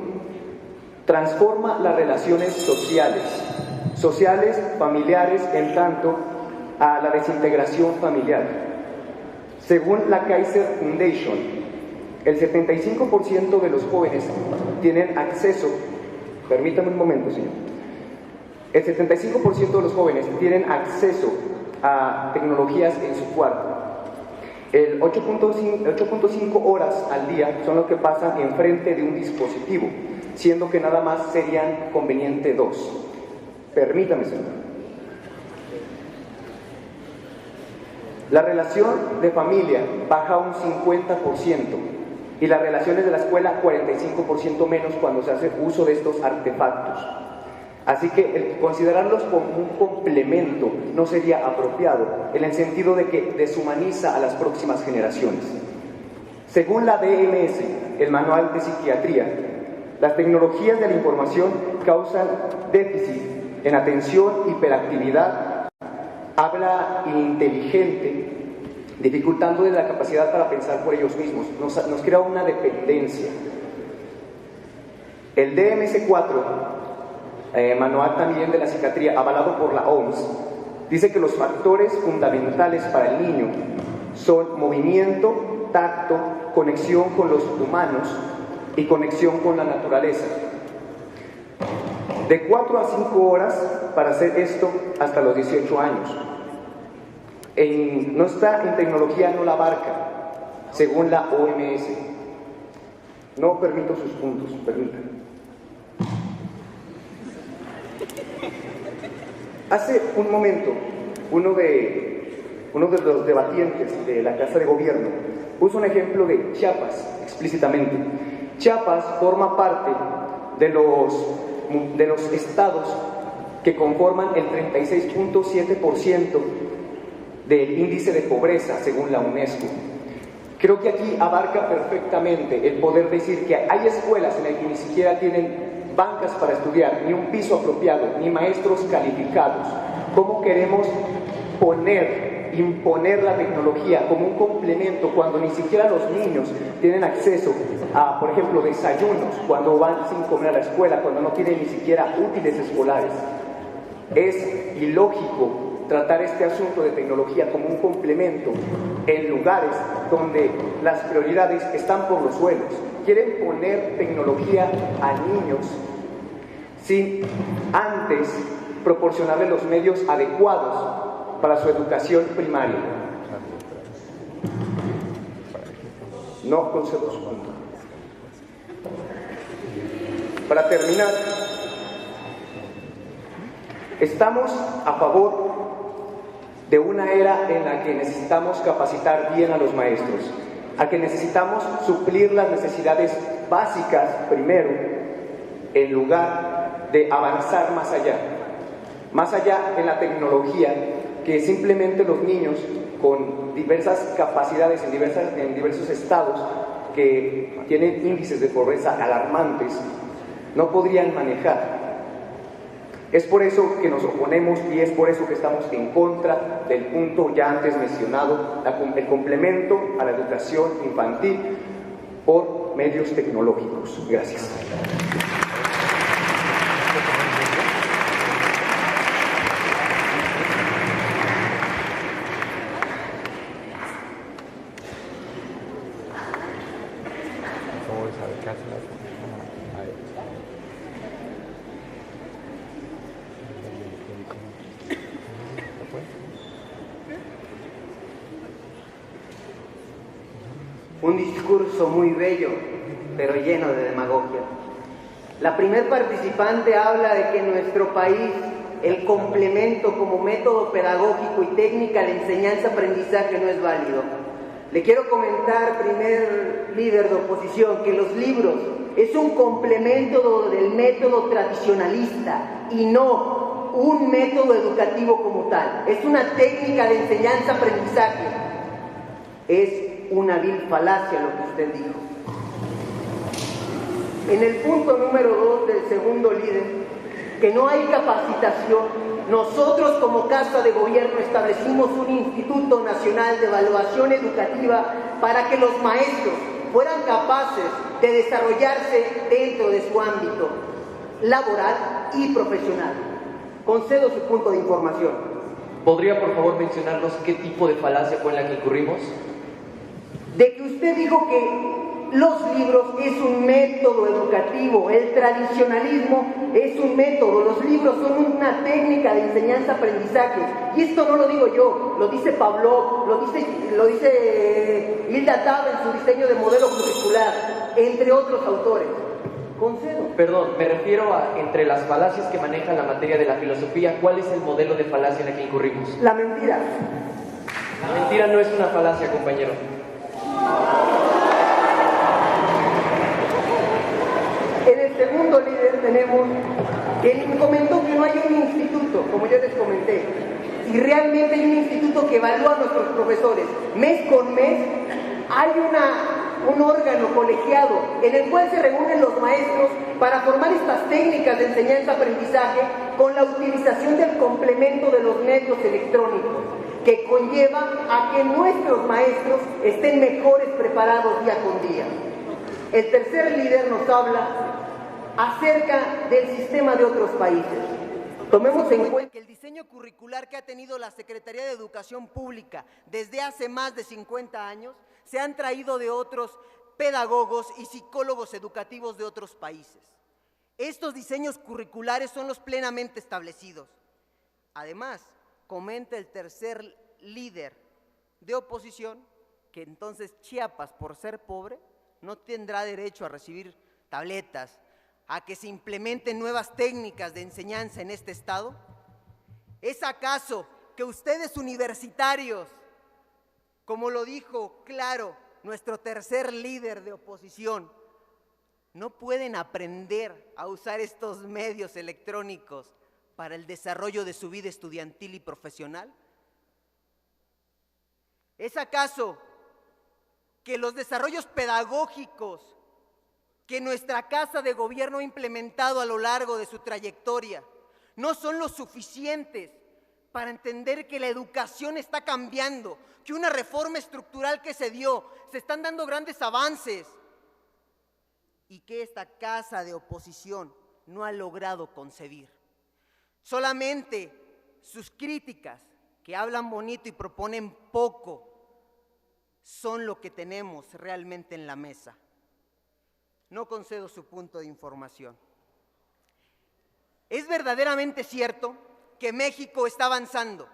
transforma las relaciones sociales, familiares, en tanto a la desintegración familiar. Según la Kaiser Foundation, el 75% de los jóvenes tienen acceso, permítame un momento, señor, el 75% de los jóvenes tienen acceso a tecnologías en su cuarto. El 8.5 horas al día son lo que pasan enfrente de un dispositivo, siendo que nada más serían conveniente 2. Permítame, señor. La relación de familia baja un 50% y las relaciones de la escuela 45% menos cuando se hace uso de estos artefactos. Así que el considerarlos como un complemento no sería apropiado, en el sentido de que deshumaniza a las próximas generaciones. Según la DMS, el Manual de Psiquiatría, las tecnologías de la información causan déficit en atención, hiperactividad, habla inteligente, dificultando la capacidad para pensar por ellos mismos. Nos crea una dependencia. El DMS-4, manual también de la psiquiatría, avalado por la OMS, dice que los factores fundamentales para el niño son movimiento, tacto, conexión con los humanos y conexión con la naturaleza. De 4 a 5 horas para hacer esto hasta los 18 años. No está en tecnología, no la abarca, según la OMS. No permito sus puntos, permítanme. Hace un momento, uno de los debatientes de la Casa de Gobierno puso un ejemplo de Chiapas, explícitamente. Chiapas forma parte de los estados que conforman el 36.7% del índice de pobreza, según la UNESCO. Creo que aquí abarca perfectamente el poder decir que hay escuelas en las que ni siquiera tienen bancas para estudiar, ni un piso apropiado, ni maestros calificados. ¿Cómo queremos imponer la tecnología como un complemento cuando ni siquiera los niños tienen acceso a, por ejemplo, desayunos, cuando van sin comer a la escuela, cuando no tienen ni siquiera útiles escolares? Es ilógico tratar este asunto de tecnología como un complemento en lugares donde las prioridades están por los suelos. Quieren poner tecnología a niños sin antes proporcionarle los medios adecuados para su educación primaria. No concedo su punto. Para terminar, estamos a favor de una era en la que necesitamos capacitar bien a los maestros, a que necesitamos suplir las necesidades básicas primero, en lugar de avanzar más allá en la tecnología, que simplemente los niños con diversas capacidades en diversos estados que tienen índices de pobreza alarmantes no podrían manejar. Es por eso que nos oponemos y es por eso que estamos en contra del punto ya antes mencionado, el complemento a la educación infantil por medios tecnológicos. Gracias. Un discurso muy bello, pero lleno de demagogia. La primer participante habla de que en nuestro país el complemento como método pedagógico y técnica de enseñanza-aprendizaje no es válido. Le quiero comentar, primer líder de oposición, que los libros es un complemento del método tradicionalista y no un método educativo como tal. Es una técnica de enseñanza-aprendizaje. Es una vil falacia lo que usted dijo. En el punto número 2 del segundo líder, que no hay capacitación, nosotros como Casa de Gobierno establecimos un Instituto Nacional de Evaluación Educativa para que los maestros fueran capaces de desarrollarse dentro de su ámbito laboral y profesional. Concedo su punto de información. ¿Podría por favor mencionarnos qué tipo de falacia fue en la que incurrimos? De que usted dijo que los libros es un método educativo, el tradicionalismo es un método, los libros son una técnica de enseñanza-aprendizaje. Y esto no lo digo yo, lo dice Pavlov, lo dice Hilda Tab en su diseño de modelo curricular, entre otros autores. Concedo. Perdón, me refiero a entre las falacias que maneja la materia de la filosofía, ¿cuál es el modelo de falacia en la que incurrimos? La mentira. La mentira no es una falacia, compañero. En el segundo líder tenemos quien comentó que no hay un instituto, como yo les comenté, y realmente hay un instituto que evalúa a nuestros profesores. Mes con mes hay un órgano colegiado en el cual se reúnen los maestros para formar estas técnicas de enseñanza-aprendizaje con la utilización del complemento de los medios electrónicos, que conlleva a que nuestros maestros estén mejores preparados día con día. El tercer líder nos habla acerca del sistema de otros países. Tomemos en cuenta que el diseño curricular que ha tenido la Secretaría de Educación Pública desde hace más de 50 años se han traído de otros pedagogos y psicólogos educativos de otros países. Estos diseños curriculares son los plenamente establecidos. Además, comenta el tercer líder de oposición que entonces Chiapas, por ser pobre, no tendrá derecho a recibir tabletas, a que se implementen nuevas técnicas de enseñanza en este estado. ¿Es acaso que ustedes universitarios, como lo dijo claro nuestro tercer líder de oposición, no pueden aprender a usar estos medios electrónicos para el desarrollo de su vida estudiantil y profesional? ¿Es acaso que los desarrollos pedagógicos que nuestra Casa de Gobierno ha implementado a lo largo de su trayectoria no son lo suficientes para entender que la educación está cambiando, que una reforma estructural que se dio, se están dando grandes avances y que esta casa de oposición no ha logrado concebir. Solamente sus críticas, que hablan bonito y proponen poco, son lo que tenemos realmente en la mesa. No concedo su punto de información. Es verdaderamente cierto que México está avanzando,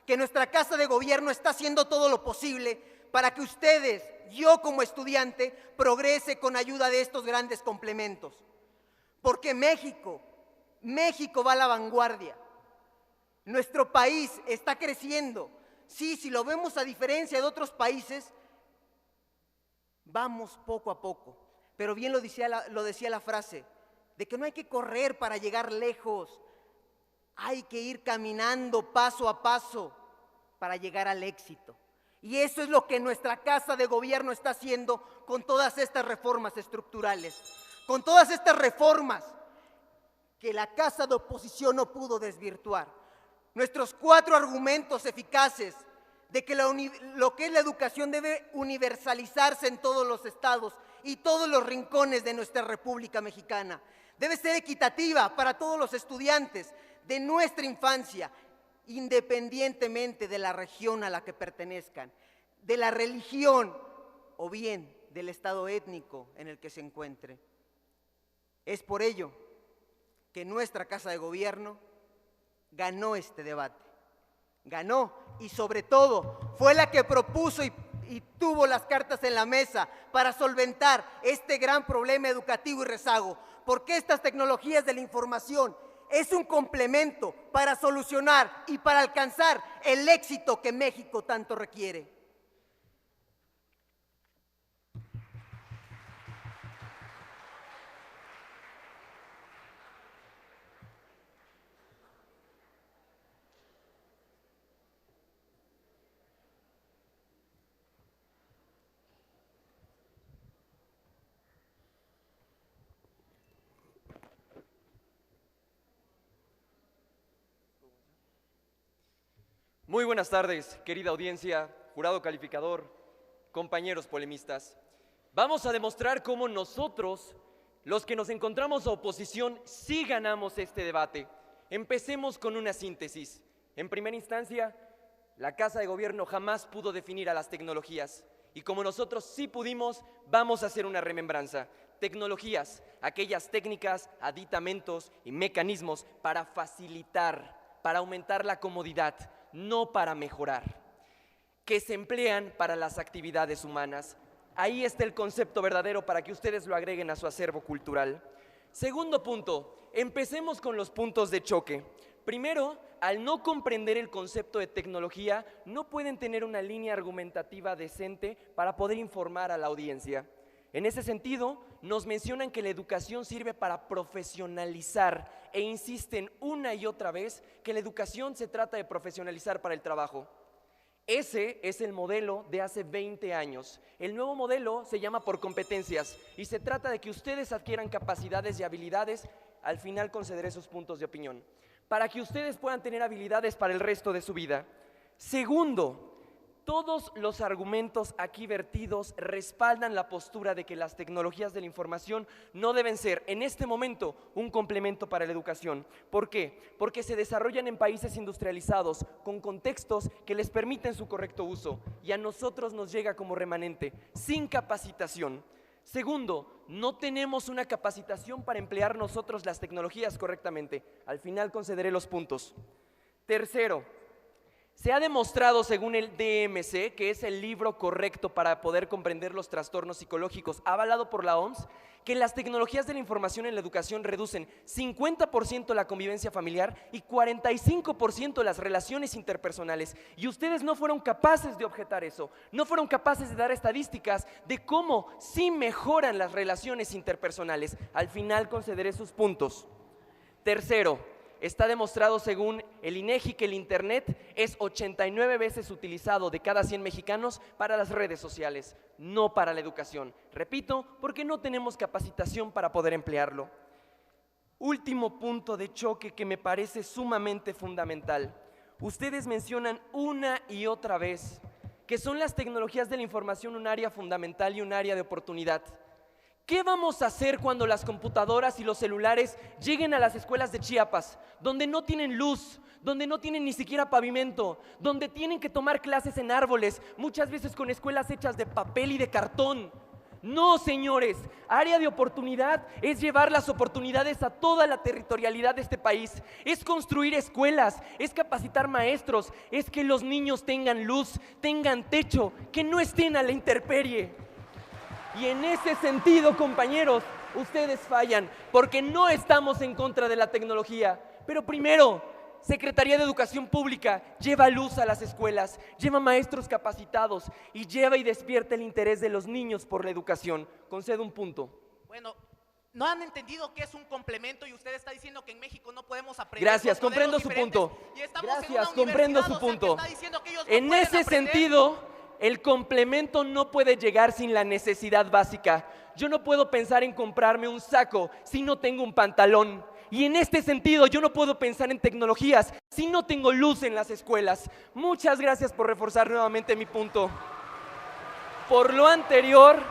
que nuestra Casa de Gobierno está haciendo todo lo posible para que ustedes, yo como estudiante, progrese con ayuda de estos grandes complementos. Porque México va a la vanguardia. Nuestro país está creciendo. Sí, si lo vemos a diferencia de otros países, vamos poco a poco. Pero bien lo decía la frase, de que no hay que correr para llegar lejos. Hay que ir caminando paso a paso para llegar al éxito. Y eso es lo que nuestra Casa de Gobierno está haciendo con todas estas reformas estructurales, con todas estas reformas que la Casa de Oposición no pudo desvirtuar. Nuestros 4 argumentos eficaces de que lo que es la educación debe universalizarse en todos los estados y todos los rincones de nuestra República Mexicana. Debe ser equitativa para todos los estudiantes de nuestra infancia, independientemente de la región a la que pertenezcan, de la religión o bien del estado étnico en el que se encuentre. Es por ello que nuestra Casa de Gobierno ganó este debate. Ganó y sobre todo fue la que propuso y tuvo las cartas en la mesa para solventar este gran problema educativo y rezago, porque estas tecnologías de la información es un complemento para solucionar y para alcanzar el éxito que México tanto requiere. Muy buenas tardes, querida audiencia, jurado calificador, compañeros polemistas. Vamos a demostrar cómo nosotros, los que nos encontramos a oposición, sí ganamos este debate. Empecemos con una síntesis. En primera instancia, la Casa de Gobierno jamás pudo definir a las tecnologías. Y como nosotros sí pudimos, vamos a hacer una remembranza. Tecnologías, aquellas técnicas, aditamentos y mecanismos para facilitar, para aumentar la comodidad, no para mejorar, que se emplean para las actividades humanas. Ahí está el concepto verdadero para que ustedes lo agreguen a su acervo cultural. Segundo punto, empecemos con los puntos de choque. Primero, al no comprender el concepto de tecnología, no pueden tener una línea argumentativa decente para poder informar a la audiencia. En ese sentido, nos mencionan que la educación sirve para profesionalizar e insisten una y otra vez que la educación se trata de profesionalizar para el trabajo. Ese es el modelo de hace 20 años. El nuevo modelo se llama por competencias y se trata de que ustedes adquieran capacidades y habilidades. Al final concederé sus puntos de opinión, para que ustedes puedan tener habilidades para el resto de su vida. Segundo, todos los argumentos aquí vertidos respaldan la postura de que las tecnologías de la información no deben ser, en este momento, un complemento para la educación. ¿Por qué? Porque se desarrollan en países industrializados, con contextos que les permiten su correcto uso, y a nosotros nos llega como remanente, sin capacitación. Segundo, no tenemos una capacitación para emplear nosotros las tecnologías correctamente. Al final concederé los puntos. Tercero, se ha demostrado, según el DMC, que es el libro correcto para poder comprender los trastornos psicológicos, avalado por la OMS, que las tecnologías de la información en la educación reducen 50% la convivencia familiar y 45% las relaciones interpersonales. Y ustedes no fueron capaces de objetar eso, no fueron capaces de dar estadísticas de cómo sí mejoran las relaciones interpersonales. Al final concederé sus puntos. Tercero, Está demostrado según el INEGI que el Internet es 89 veces utilizado de cada 100 mexicanos para las redes sociales, no para la educación. Repito, porque no tenemos capacitación para poder emplearlo. Último punto de choque que me parece sumamente fundamental. Ustedes mencionan una y otra vez que son las tecnologías de la información un área fundamental y un área de oportunidad. ¿Qué vamos a hacer cuando las computadoras y los celulares lleguen a las escuelas de Chiapas, donde no tienen luz, donde no tienen ni siquiera pavimento, donde tienen que tomar clases en árboles, muchas veces con escuelas hechas de papel y de cartón? No, señores, área de oportunidad es llevar las oportunidades a toda la territorialidad de este país, es construir escuelas, es capacitar maestros, es que los niños tengan luz, tengan techo, que no estén a la intemperie. Y en ese sentido, compañeros, ustedes fallan, porque no estamos en contra de la tecnología. Pero primero, Secretaría de Educación Pública, lleva luz a las escuelas, lleva maestros capacitados y lleva y despierta el interés de los niños por la educación. Concedo un punto. Bueno, no han entendido que es un complemento y usted está diciendo que en México no podemos aprender. Gracias, comprendo su punto. Gracias, comprendo su punto. En ese sentido, el complemento no puede llegar sin la necesidad básica. Yo no puedo pensar en comprarme un saco si no tengo un pantalón. Y en este sentido, yo no puedo pensar en tecnologías si no tengo luz en las escuelas. Muchas gracias por reforzar nuevamente mi punto. Por lo anterior,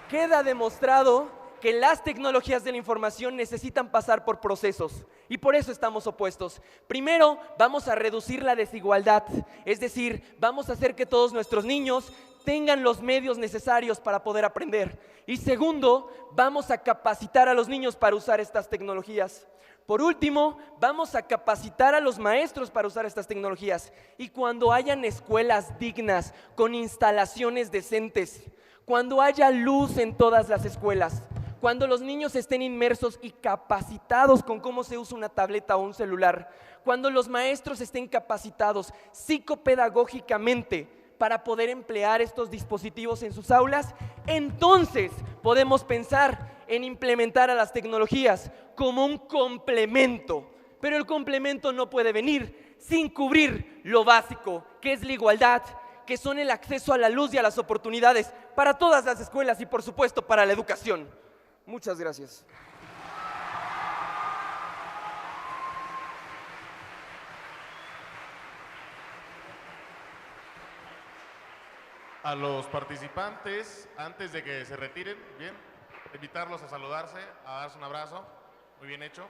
queda demostrado que las tecnologías de la información necesitan pasar por procesos y por eso estamos opuestos. Primero, vamos a reducir la desigualdad, es decir, vamos a hacer que todos nuestros niños tengan los medios necesarios para poder aprender. Y segundo, vamos a capacitar a los niños para usar estas tecnologías. Por último, vamos a capacitar a los maestros para usar estas tecnologías. Y cuando hayan escuelas dignas, con instalaciones decentes, cuando haya luz en todas las escuelas, cuando los niños estén inmersos y capacitados con cómo se usa una tableta o un celular, cuando los maestros estén capacitados psicopedagógicamente para poder emplear estos dispositivos en sus aulas, entonces podemos pensar en implementar a las tecnologías como un complemento. Pero el complemento no puede venir sin cubrir lo básico, que es la igualdad, que son el acceso a la luz y a las oportunidades para todas las escuelas y por supuesto para la educación. Muchas gracias. A los participantes, antes de que se retiren, bien, invitarlos a saludarse, a darse un abrazo. Muy bien hecho.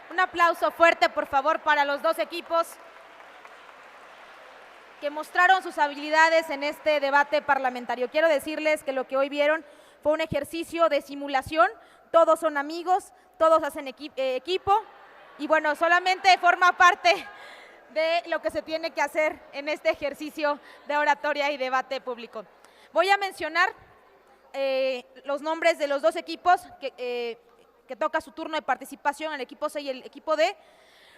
Un aplauso fuerte, por favor, para los dos equipos que mostraron sus habilidades en este debate parlamentario. Quiero decirles que lo que hoy vieron fue un ejercicio de simulación. Todos son amigos, todos hacen equipo y bueno, solamente forma parte de lo que se tiene que hacer en este ejercicio de oratoria y debate público. Voy a mencionar los nombres de los dos equipos que toca su turno de participación, el equipo C y el equipo D,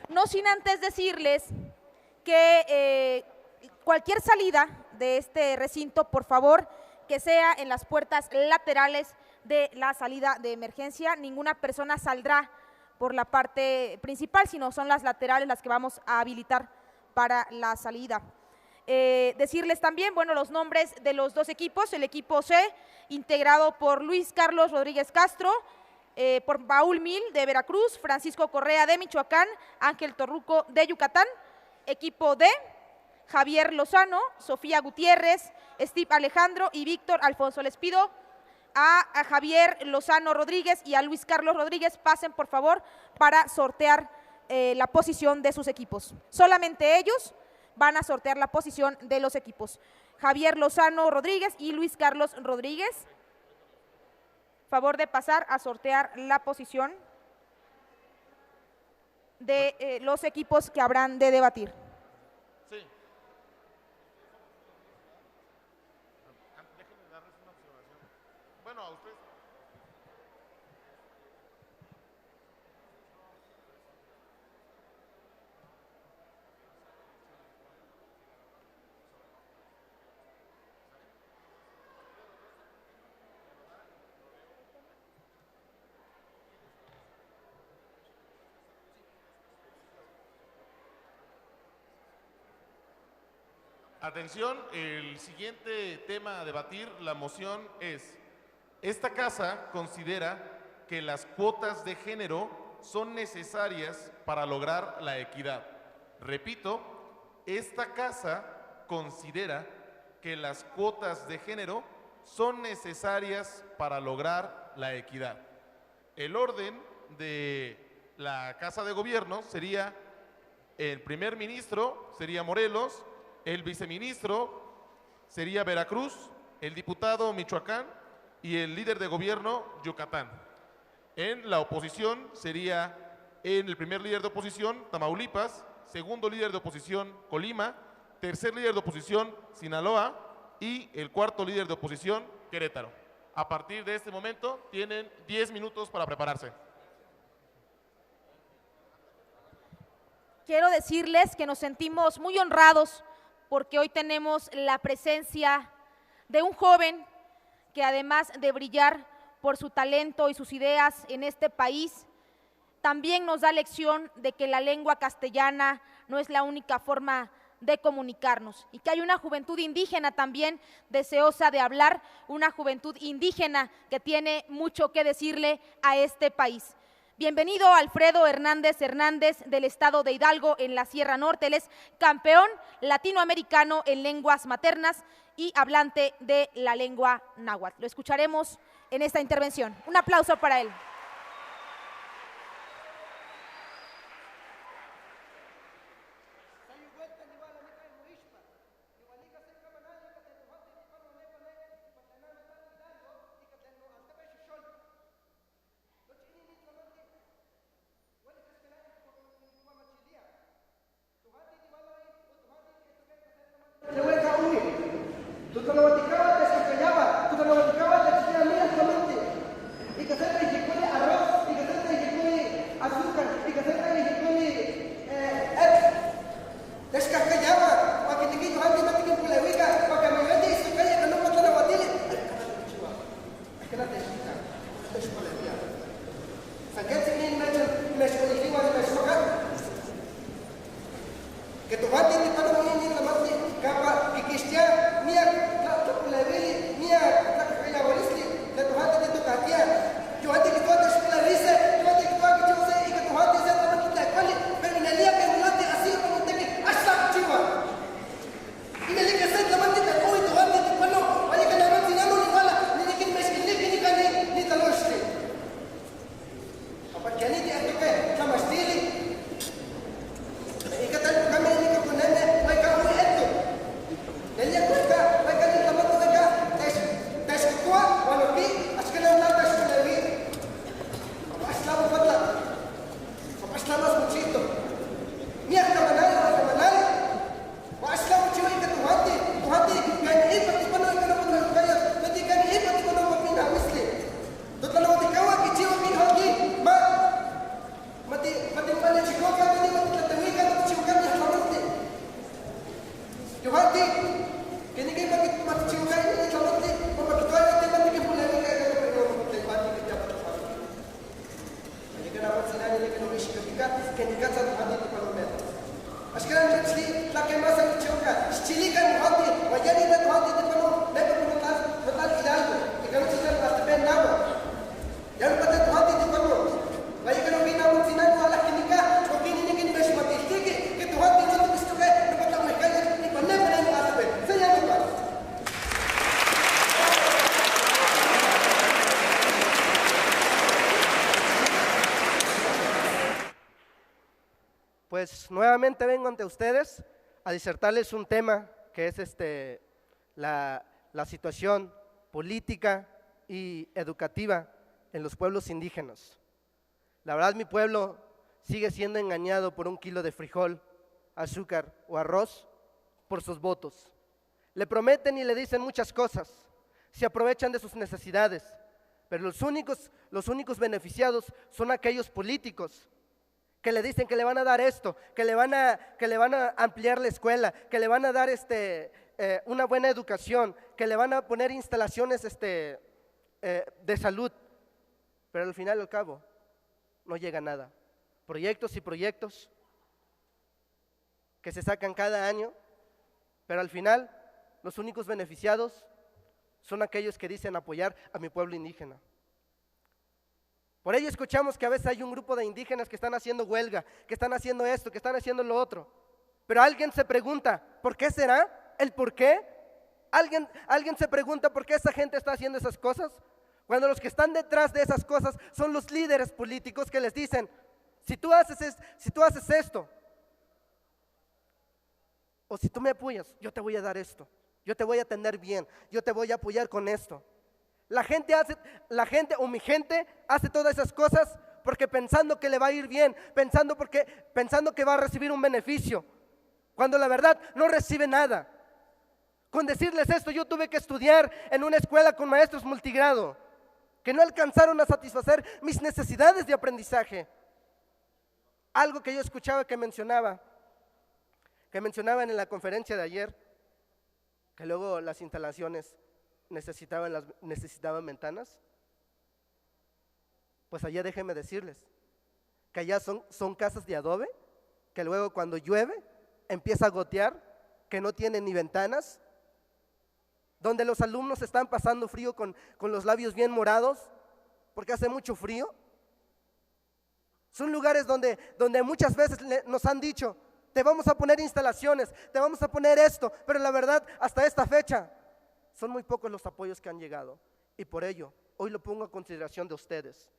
no sin antes decirles que cualquier salida de este recinto, por favor, que sea en las puertas laterales de la salida de emergencia. Ninguna persona saldrá por la parte principal, sino son las laterales las que vamos a habilitar para la salida. Decirles también, bueno, los nombres de los dos equipos. El equipo C, integrado por Luis Carlos Rodríguez Castro, por Paul Mil de Veracruz, Francisco Correa de Michoacán, Ángel Torruco de Yucatán. Equipo D, Javier Lozano, Sofía Gutiérrez, Steve Alejandro y Víctor Alfonso. Les pido a Javier Lozano Rodríguez y a Luis Carlos Rodríguez pasen por favor para sortear la posición de sus equipos. Solamente ellos van a sortear la posición de los equipos. Javier Lozano Rodríguez y Luis Carlos Rodríguez, favor de pasar a sortear la posición de los equipos que habrán de debatir. Sí. Bueno, a ustedes. Atención, el siguiente tema a debatir, la moción es: esta casa considera que las cuotas de género son necesarias para lograr la equidad. Repito, esta casa considera que las cuotas de género son necesarias para lograr la equidad. El orden de la Casa de Gobierno sería: el primer ministro sería Morelos, el viceministro sería Veracruz, el diputado Michoacán y el líder de gobierno Yucatán. En la oposición sería el primer líder de oposición Tamaulipas, segundo líder de oposición Colima, tercer líder de oposición Sinaloa y el cuarto líder de oposición Querétaro. A partir de este momento tienen 10 minutos para prepararse. Quiero decirles que nos sentimos muy honrados porque hoy tenemos la presencia de un joven que, además de brillar por su talento y sus ideas en este país, también nos da lección de que la lengua castellana no es la única forma de comunicarnos y que hay una juventud indígena también deseosa de hablar, una juventud indígena que tiene mucho que decirle a este país. Bienvenido Alfredo Hernández Hernández, del estado de Hidalgo, en la Sierra Norte. Él es campeón latinoamericano en lenguas maternas y hablante de la lengua náhuatl. Lo escucharemos en esta intervención. Un aplauso para él. Pues nuevamente vengo ante ustedes a disertarles un tema que es la situación política y educativa en los pueblos indígenas. La verdad, mi pueblo sigue siendo engañado por un kilo de frijol, azúcar o arroz por sus votos. Le prometen y le dicen muchas cosas, se aprovechan de sus necesidades, pero los únicos beneficiados son aquellos políticos que le dicen que le van a dar esto, que le van a ampliar la escuela, que le van a dar una buena educación, que le van a poner instalaciones de salud, pero al final y al cabo no llega nada. Proyectos y proyectos que se sacan cada año Pero al final, los únicos beneficiados son aquellos que dicen apoyar a mi pueblo indígena. Por ello escuchamos que a veces hay un grupo de indígenas que están haciendo huelga, que están haciendo esto, que están haciendo lo otro. Pero alguien se pregunta, ¿por qué será? ¿El por qué? ¿Alguien se pregunta por qué esa gente está haciendo esas cosas? Cuando los que están detrás de esas cosas son los líderes políticos que les dicen, si tú haces esto, o si tú me apoyas, yo te voy a dar esto, yo te voy a atender bien, yo te voy a apoyar con esto. La gente o mi gente hace todas esas cosas porque pensando que le va a ir bien, pensando que va a recibir un beneficio, cuando la verdad no recibe nada. Con decirles esto, yo tuve que estudiar en una escuela con maestros multigrado que no alcanzaron a satisfacer mis necesidades de aprendizaje. Algo que yo escuchaba que mencionaban en la conferencia de ayer, que luego las instalaciones necesitaban ventanas. Pues allá déjenme decirles que allá son casas de adobe, que luego cuando llueve empieza a gotear, que no tienen ni ventanas, donde los alumnos están pasando frío con los labios bien morados, porque hace mucho frío. Son lugares donde muchas veces nos han dicho, te vamos a poner instalaciones, te vamos a poner esto, pero la verdad, hasta esta fecha, son muy pocos los apoyos que han llegado. Y por ello, hoy lo pongo a consideración de ustedes,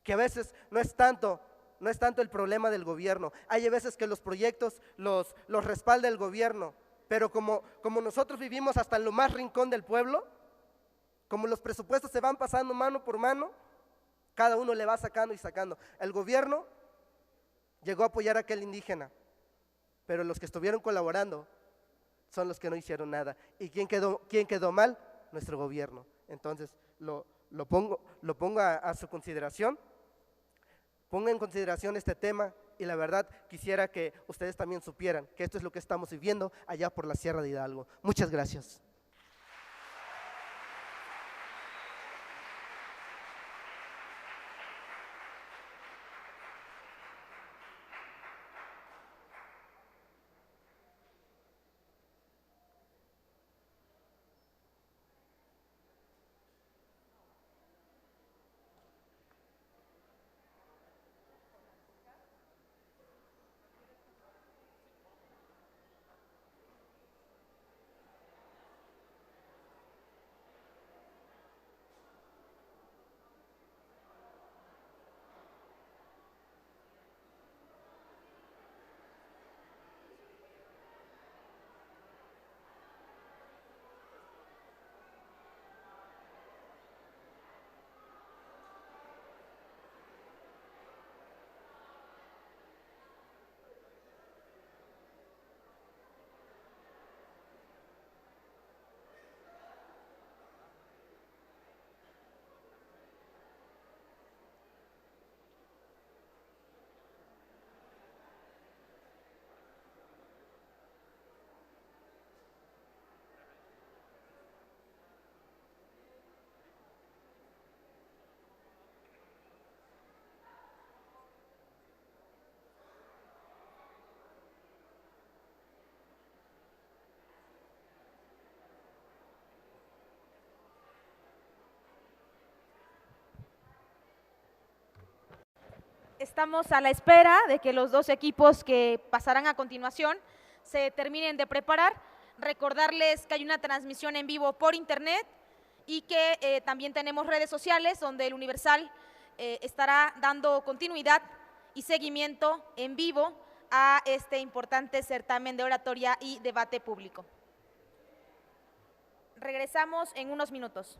que a veces no es tanto el problema del gobierno. Hay veces que los proyectos los respalda el gobierno, pero como nosotros vivimos hasta en lo más rincón del pueblo, como los presupuestos se van pasando mano por mano, cada uno le va sacando y sacando. El gobierno llegó a apoyar a aquel indígena, pero los que estuvieron colaborando son los que no hicieron nada. ¿Y quién quedó mal? Nuestro gobierno. Entonces lo pongo a su consideración. Ponga en consideración este tema y la verdad quisiera que ustedes también supieran que esto es lo que estamos viviendo allá por la Sierra de Hidalgo. Muchas gracias. Estamos a la espera de que los dos equipos que pasarán a continuación se terminen de preparar. Recordarles que hay una transmisión en vivo por internet y que también tenemos redes sociales donde el Universal estará dando continuidad y seguimiento en vivo a este importante certamen de oratoria y debate público. Regresamos en unos minutos.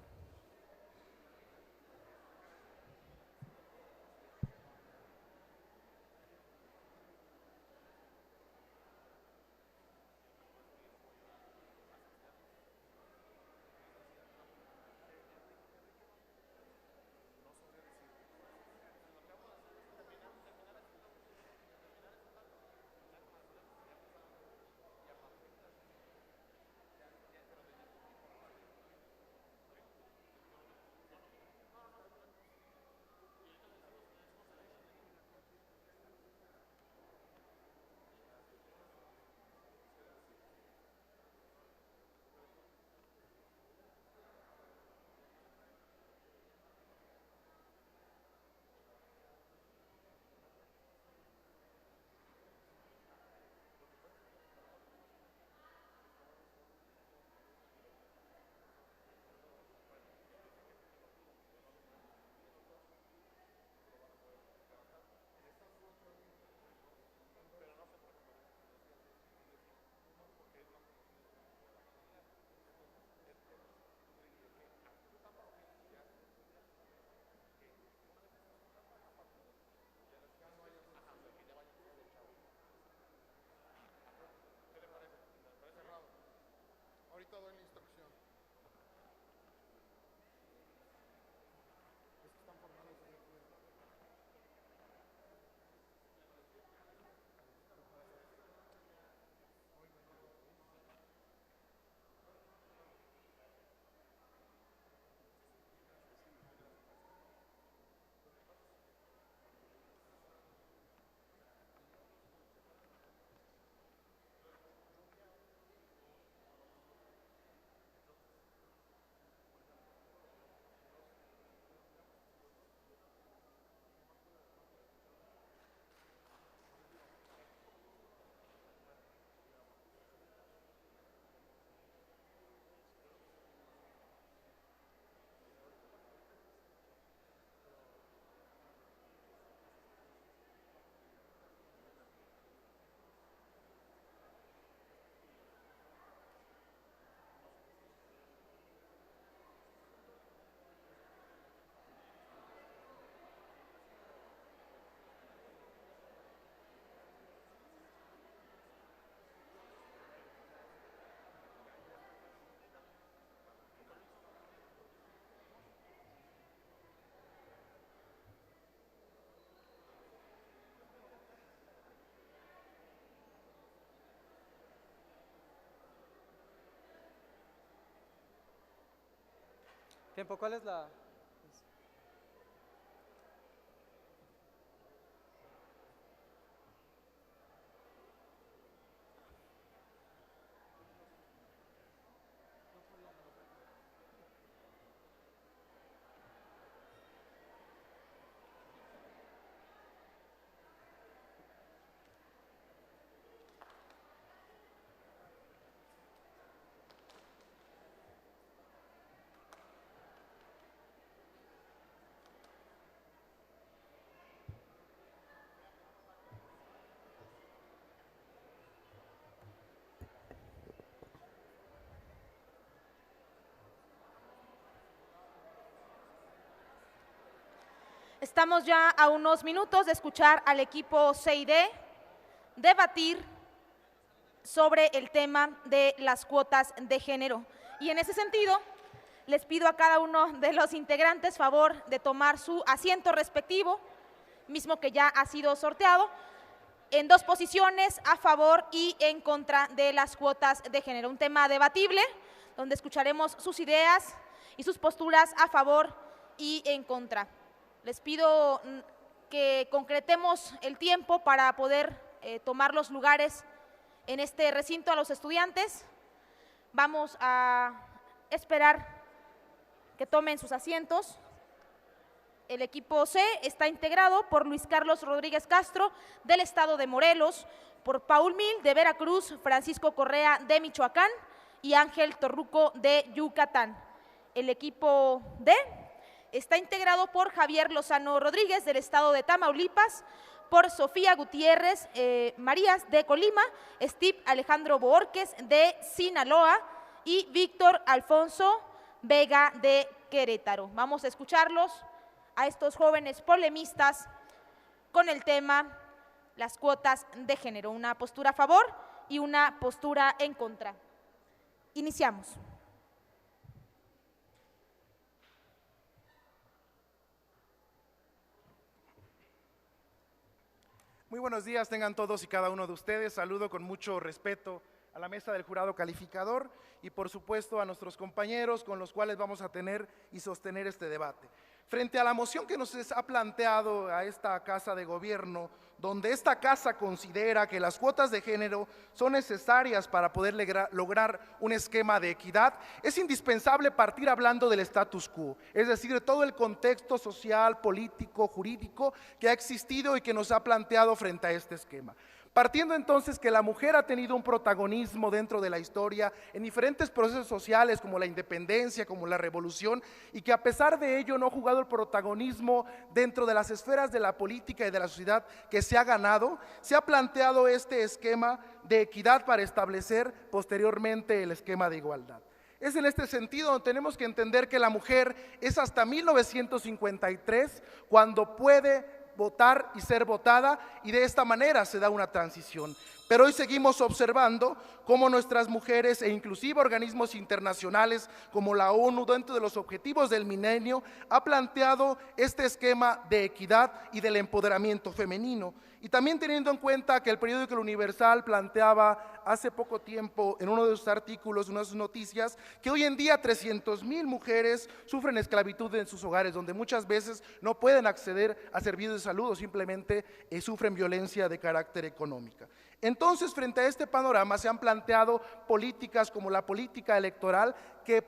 Tiempo, ¿cuál es la...? Estamos ya a unos minutos de escuchar al equipo CID debatir sobre el tema de las cuotas de género. Y en ese sentido, les pido a cada uno de los integrantes favor de tomar su asiento respectivo, mismo que ya ha sido sorteado, en dos posiciones, a favor y en contra de las cuotas de género. Un tema debatible, donde escucharemos sus ideas y sus posturas a favor y en contra. Les pido que concretemos el tiempo para poder tomar los lugares en este recinto a los estudiantes. Vamos a esperar que tomen sus asientos. El equipo C está integrado por Luis Carlos Rodríguez Castro, del estado de Morelos, por Paul Mil, de Veracruz, Francisco Correa, de Michoacán, y Ángel Torruco, de Yucatán. El equipo D está integrado por Javier Lozano Rodríguez, del estado de Tamaulipas, por Sofía Gutiérrez Marías, de Colima, Steve Alejandro Boorques, de Sinaloa, y Víctor Alfonso Vega, de Querétaro. Vamos a escucharlos a estos jóvenes polemistas con el tema las cuotas de género, una postura a favor y una postura en contra. Iniciamos. Muy buenos días tengan todos y cada uno de ustedes. Saludo con mucho respeto a la mesa del jurado calificador y por supuesto a nuestros compañeros con los cuales vamos a tener y sostener este debate. Frente a la moción que nos ha planteado a esta Casa de Gobierno, donde esta Casa considera que las cuotas de género son necesarias para poder lograr un esquema de equidad, es indispensable partir hablando del status quo, es decir, de todo el contexto social, político, jurídico que ha existido y que nos ha planteado frente a este esquema. Partiendo entonces que la mujer ha tenido un protagonismo dentro de la historia en diferentes procesos sociales como la independencia, como la revolución, y que a pesar de ello no ha jugado el protagonismo dentro de las esferas de la política y de la sociedad que se ha ganado, se ha planteado este esquema de equidad para establecer posteriormente el esquema de igualdad. Es en este sentido donde tenemos que entender que la mujer es hasta 1953 cuando puede votar y ser votada, y de esta manera se da una transición. Pero hoy seguimos observando cómo nuestras mujeres e inclusive organismos internacionales como la ONU, dentro de los objetivos del milenio, ha planteado este esquema de equidad y del empoderamiento femenino. Y también teniendo en cuenta que el periódico El Universal planteaba hace poco tiempo en uno de sus artículos, una de sus noticias, que hoy en día 300,000 mujeres sufren esclavitud en sus hogares, donde muchas veces no pueden acceder a servicios de salud o simplemente sufren violencia de carácter económica. Entonces, frente a este panorama se han planteado políticas como la política electoral que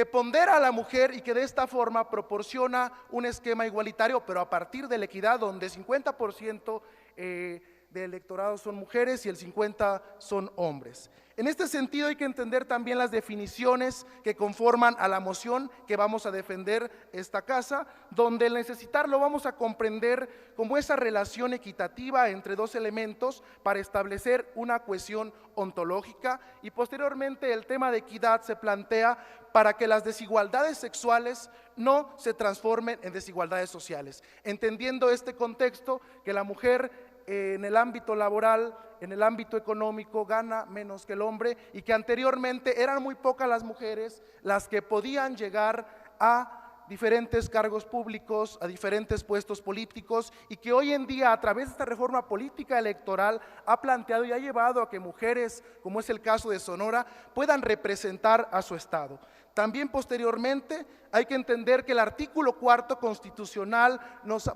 pondera a la mujer y que de esta forma proporciona un esquema igualitario, pero a partir de la equidad, donde 50% del electorado son mujeres y el 50% son hombres. En este sentido hay que entender también las definiciones que conforman a la moción que vamos a defender esta casa, donde el necesitarlo vamos a comprender como esa relación equitativa entre dos elementos para establecer una cohesión ontológica, y posteriormente el tema de equidad se plantea para que las desigualdades sexuales no se transformen en desigualdades sociales, entendiendo este contexto que la mujer en el ámbito laboral, en el ámbito económico, gana menos que el hombre, y que anteriormente eran muy pocas las mujeres las que podían llegar a diferentes cargos públicos, a diferentes puestos políticos, y que hoy en día, a través de esta reforma política electoral, ha planteado y ha llevado a que mujeres, como es el caso de Sonora, puedan representar a su estado. También posteriormente hay que entender que el artículo 4 constitucional,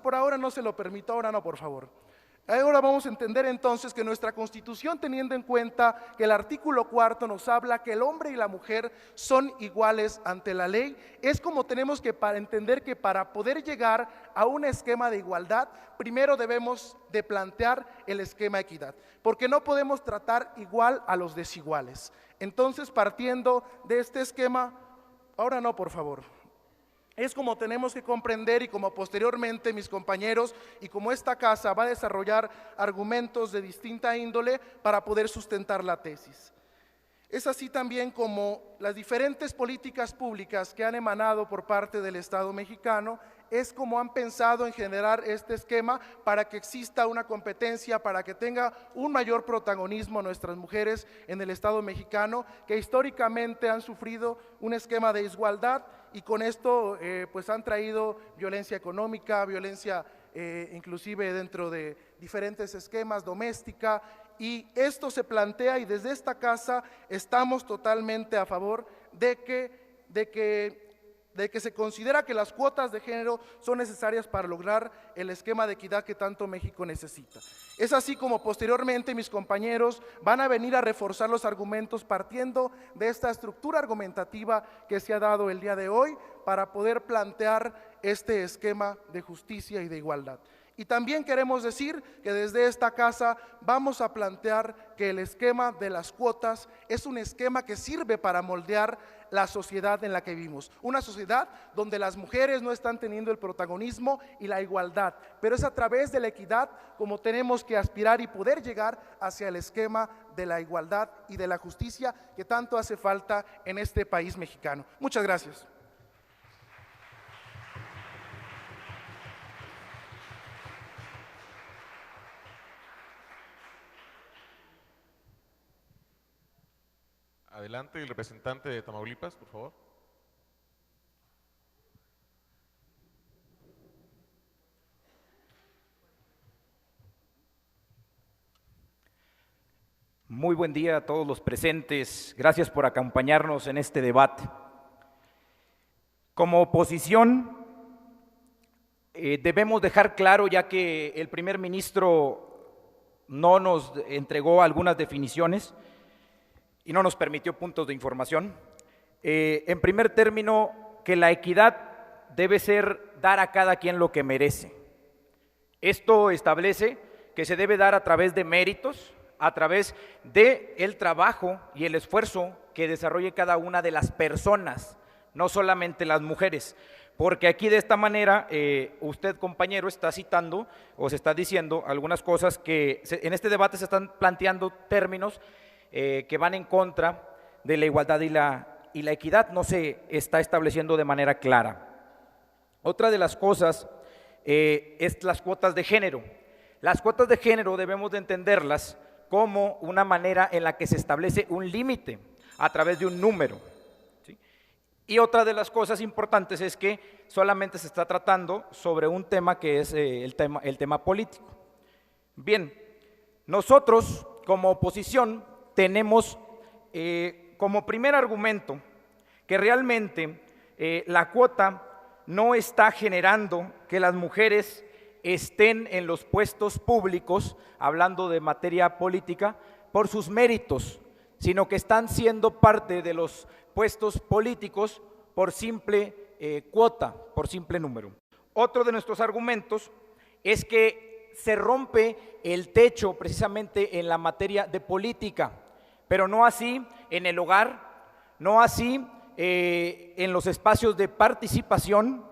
por ahora no se lo permito, ahora no, por favor. Ahora vamos a entender entonces que nuestra Constitución, teniendo en cuenta que el artículo 4 nos habla que el hombre y la mujer son iguales ante la ley, es como tenemos que entender que para poder llegar a un esquema de igualdad, primero debemos de plantear el esquema de equidad, porque no podemos tratar igual a los desiguales. Entonces, partiendo de este esquema, ahora no, por favor. Es como tenemos que comprender y como posteriormente mis compañeros y como esta casa va a desarrollar argumentos de distinta índole para poder sustentar la tesis. Es así también como las diferentes políticas públicas que han emanado por parte del Estado mexicano, es como han pensado en generar este esquema para que exista una competencia, para que tenga un mayor protagonismo nuestras mujeres en el Estado mexicano, que históricamente han sufrido un esquema de desigualdad y con esto pues han traído violencia económica, violencia inclusive dentro de diferentes esquemas, doméstica, y esto se plantea y desde esta casa estamos totalmente a favor de que se considera que las cuotas de género son necesarias para lograr el esquema de equidad que tanto México necesita. Es así como posteriormente mis compañeros van a venir a reforzar los argumentos partiendo de esta estructura argumentativa que se ha dado el día de hoy para poder plantear este esquema de justicia y de igualdad. Y también queremos decir que desde esta casa vamos a plantear que el esquema de las cuotas es un esquema que sirve para moldear la sociedad en la que vivimos. Una sociedad donde las mujeres no están teniendo el protagonismo y la igualdad, pero es a través de la equidad como tenemos que aspirar y poder llegar hacia el esquema de la igualdad y de la justicia que tanto hace falta en este país mexicano. Muchas gracias. Adelante, el representante de Tamaulipas, por favor. Muy buen día a todos los presentes. Gracias por acompañarnos en este debate. Como oposición, debemos dejar claro, ya que el primer ministro no nos entregó algunas definiciones y no nos permitió puntos de información. En primer término, que la equidad debe ser dar a cada quien lo que merece. Esto establece que se debe dar a través de méritos, a través del trabajo y el esfuerzo que desarrolle cada una de las personas, no solamente las mujeres. Porque aquí de esta manera, usted, compañero, está citando o se está diciendo algunas cosas que en este debate se están planteando términos que van en contra de la igualdad y la equidad, no se está estableciendo de manera clara. Otra de las cosas es las cuotas de género. Las cuotas de género debemos de entenderlas como una manera en la que se establece un límite a través de un número, ¿sí? Y otra de las cosas importantes es que solamente se está tratando sobre un tema que es el tema político. Bien, nosotros como oposición tenemos como primer argumento que realmente la cuota no está generando que las mujeres estén en los puestos públicos, hablando de materia política, por sus méritos, sino que están siendo parte de los puestos políticos por simple cuota, por simple número. Otro de nuestros argumentos es que se rompe el techo precisamente en la materia de política, pero no así en el hogar, no así en los espacios de participación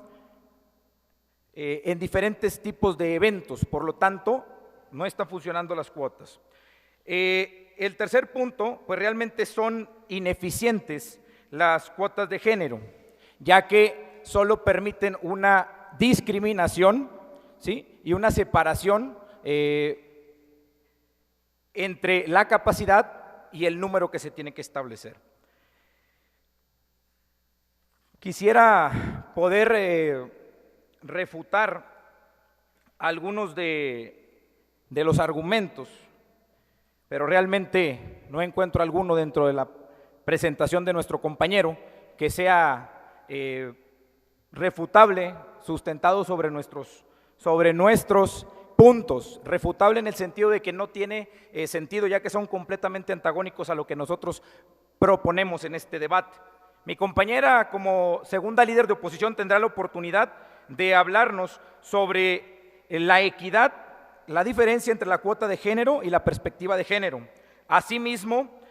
en diferentes tipos de eventos. Por lo tanto, no están funcionando las cuotas. El tercer punto, pues realmente son ineficientes las cuotas de género, ya que solo permiten una discriminación, ¿sí?, y una separación entre la capacidad y el número que se tiene que establecer. Quisiera poder refutar algunos de los argumentos, pero realmente no encuentro alguno dentro de la presentación de nuestro compañero que sea refutable, sustentado sobre nuestros puntos, refutable en el sentido de que no tiene sentido, ya que son completamente antagónicos a lo que nosotros proponemos en este debate. Mi compañera, como segunda líder de oposición, tendrá la oportunidad de hablarnos sobre la equidad, la diferencia entre la cuota de género y la perspectiva de género. Asimismo,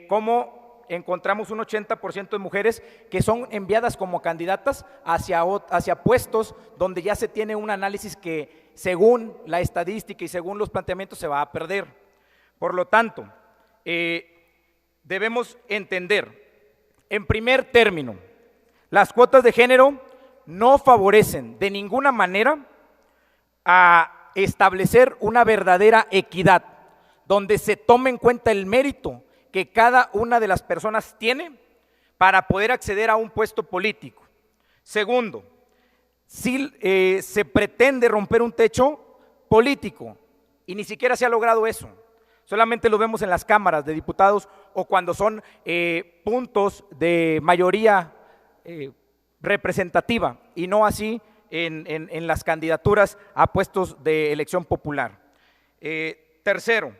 cómo encontramos un 80% de mujeres que son enviadas como candidatas hacia puestos donde ya se tiene un análisis que, según la estadística y según los planteamientos, se va a perder. Por lo tanto, debemos entender, en primer término, las cuotas de género no favorecen de ninguna manera a establecer una verdadera equidad, donde se tome en cuenta el mérito que cada una de las personas tiene para poder acceder a un puesto político. Segundo, si se pretende romper un techo político y ni siquiera se ha logrado eso, solamente lo vemos en las cámaras de diputados o cuando son puntos de mayoría representativa y no así en las candidaturas a puestos de elección popular. Tercero,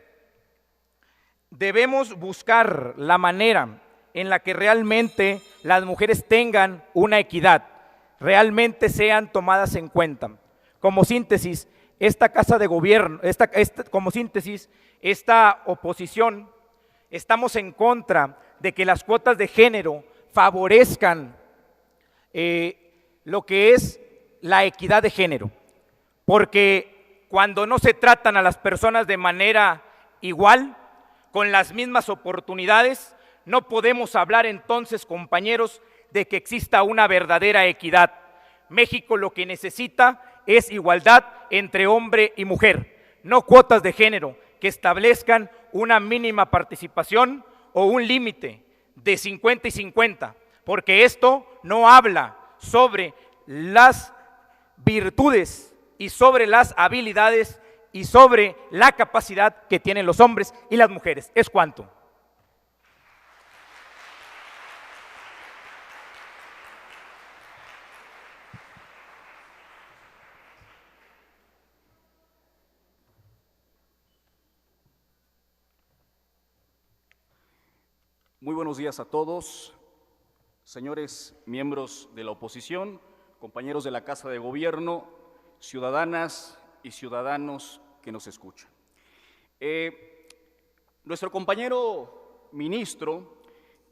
debemos buscar la manera en la que realmente las mujeres tengan una equidad, realmente sean tomadas en cuenta. Como síntesis, esta Casa de Gobierno, esta oposición, estamos en contra de que las cuotas de género favorezcan lo que es la equidad de género, porque cuando no se tratan a las personas de manera igual, con las mismas oportunidades, no podemos hablar entonces, compañeros, de que exista una verdadera equidad. México lo que necesita es igualdad entre hombre y mujer, no cuotas de género que establezcan una mínima participación o un límite de 50 y 50, porque esto no habla sobre las virtudes y sobre las habilidades y sobre la capacidad que tienen los hombres y las mujeres. Es cuanto. Muy buenos días a todos, señores miembros de la oposición, compañeros de la Casa de Gobierno, ciudadanas y ciudadanos que nos escuchan. Nuestro compañero ministro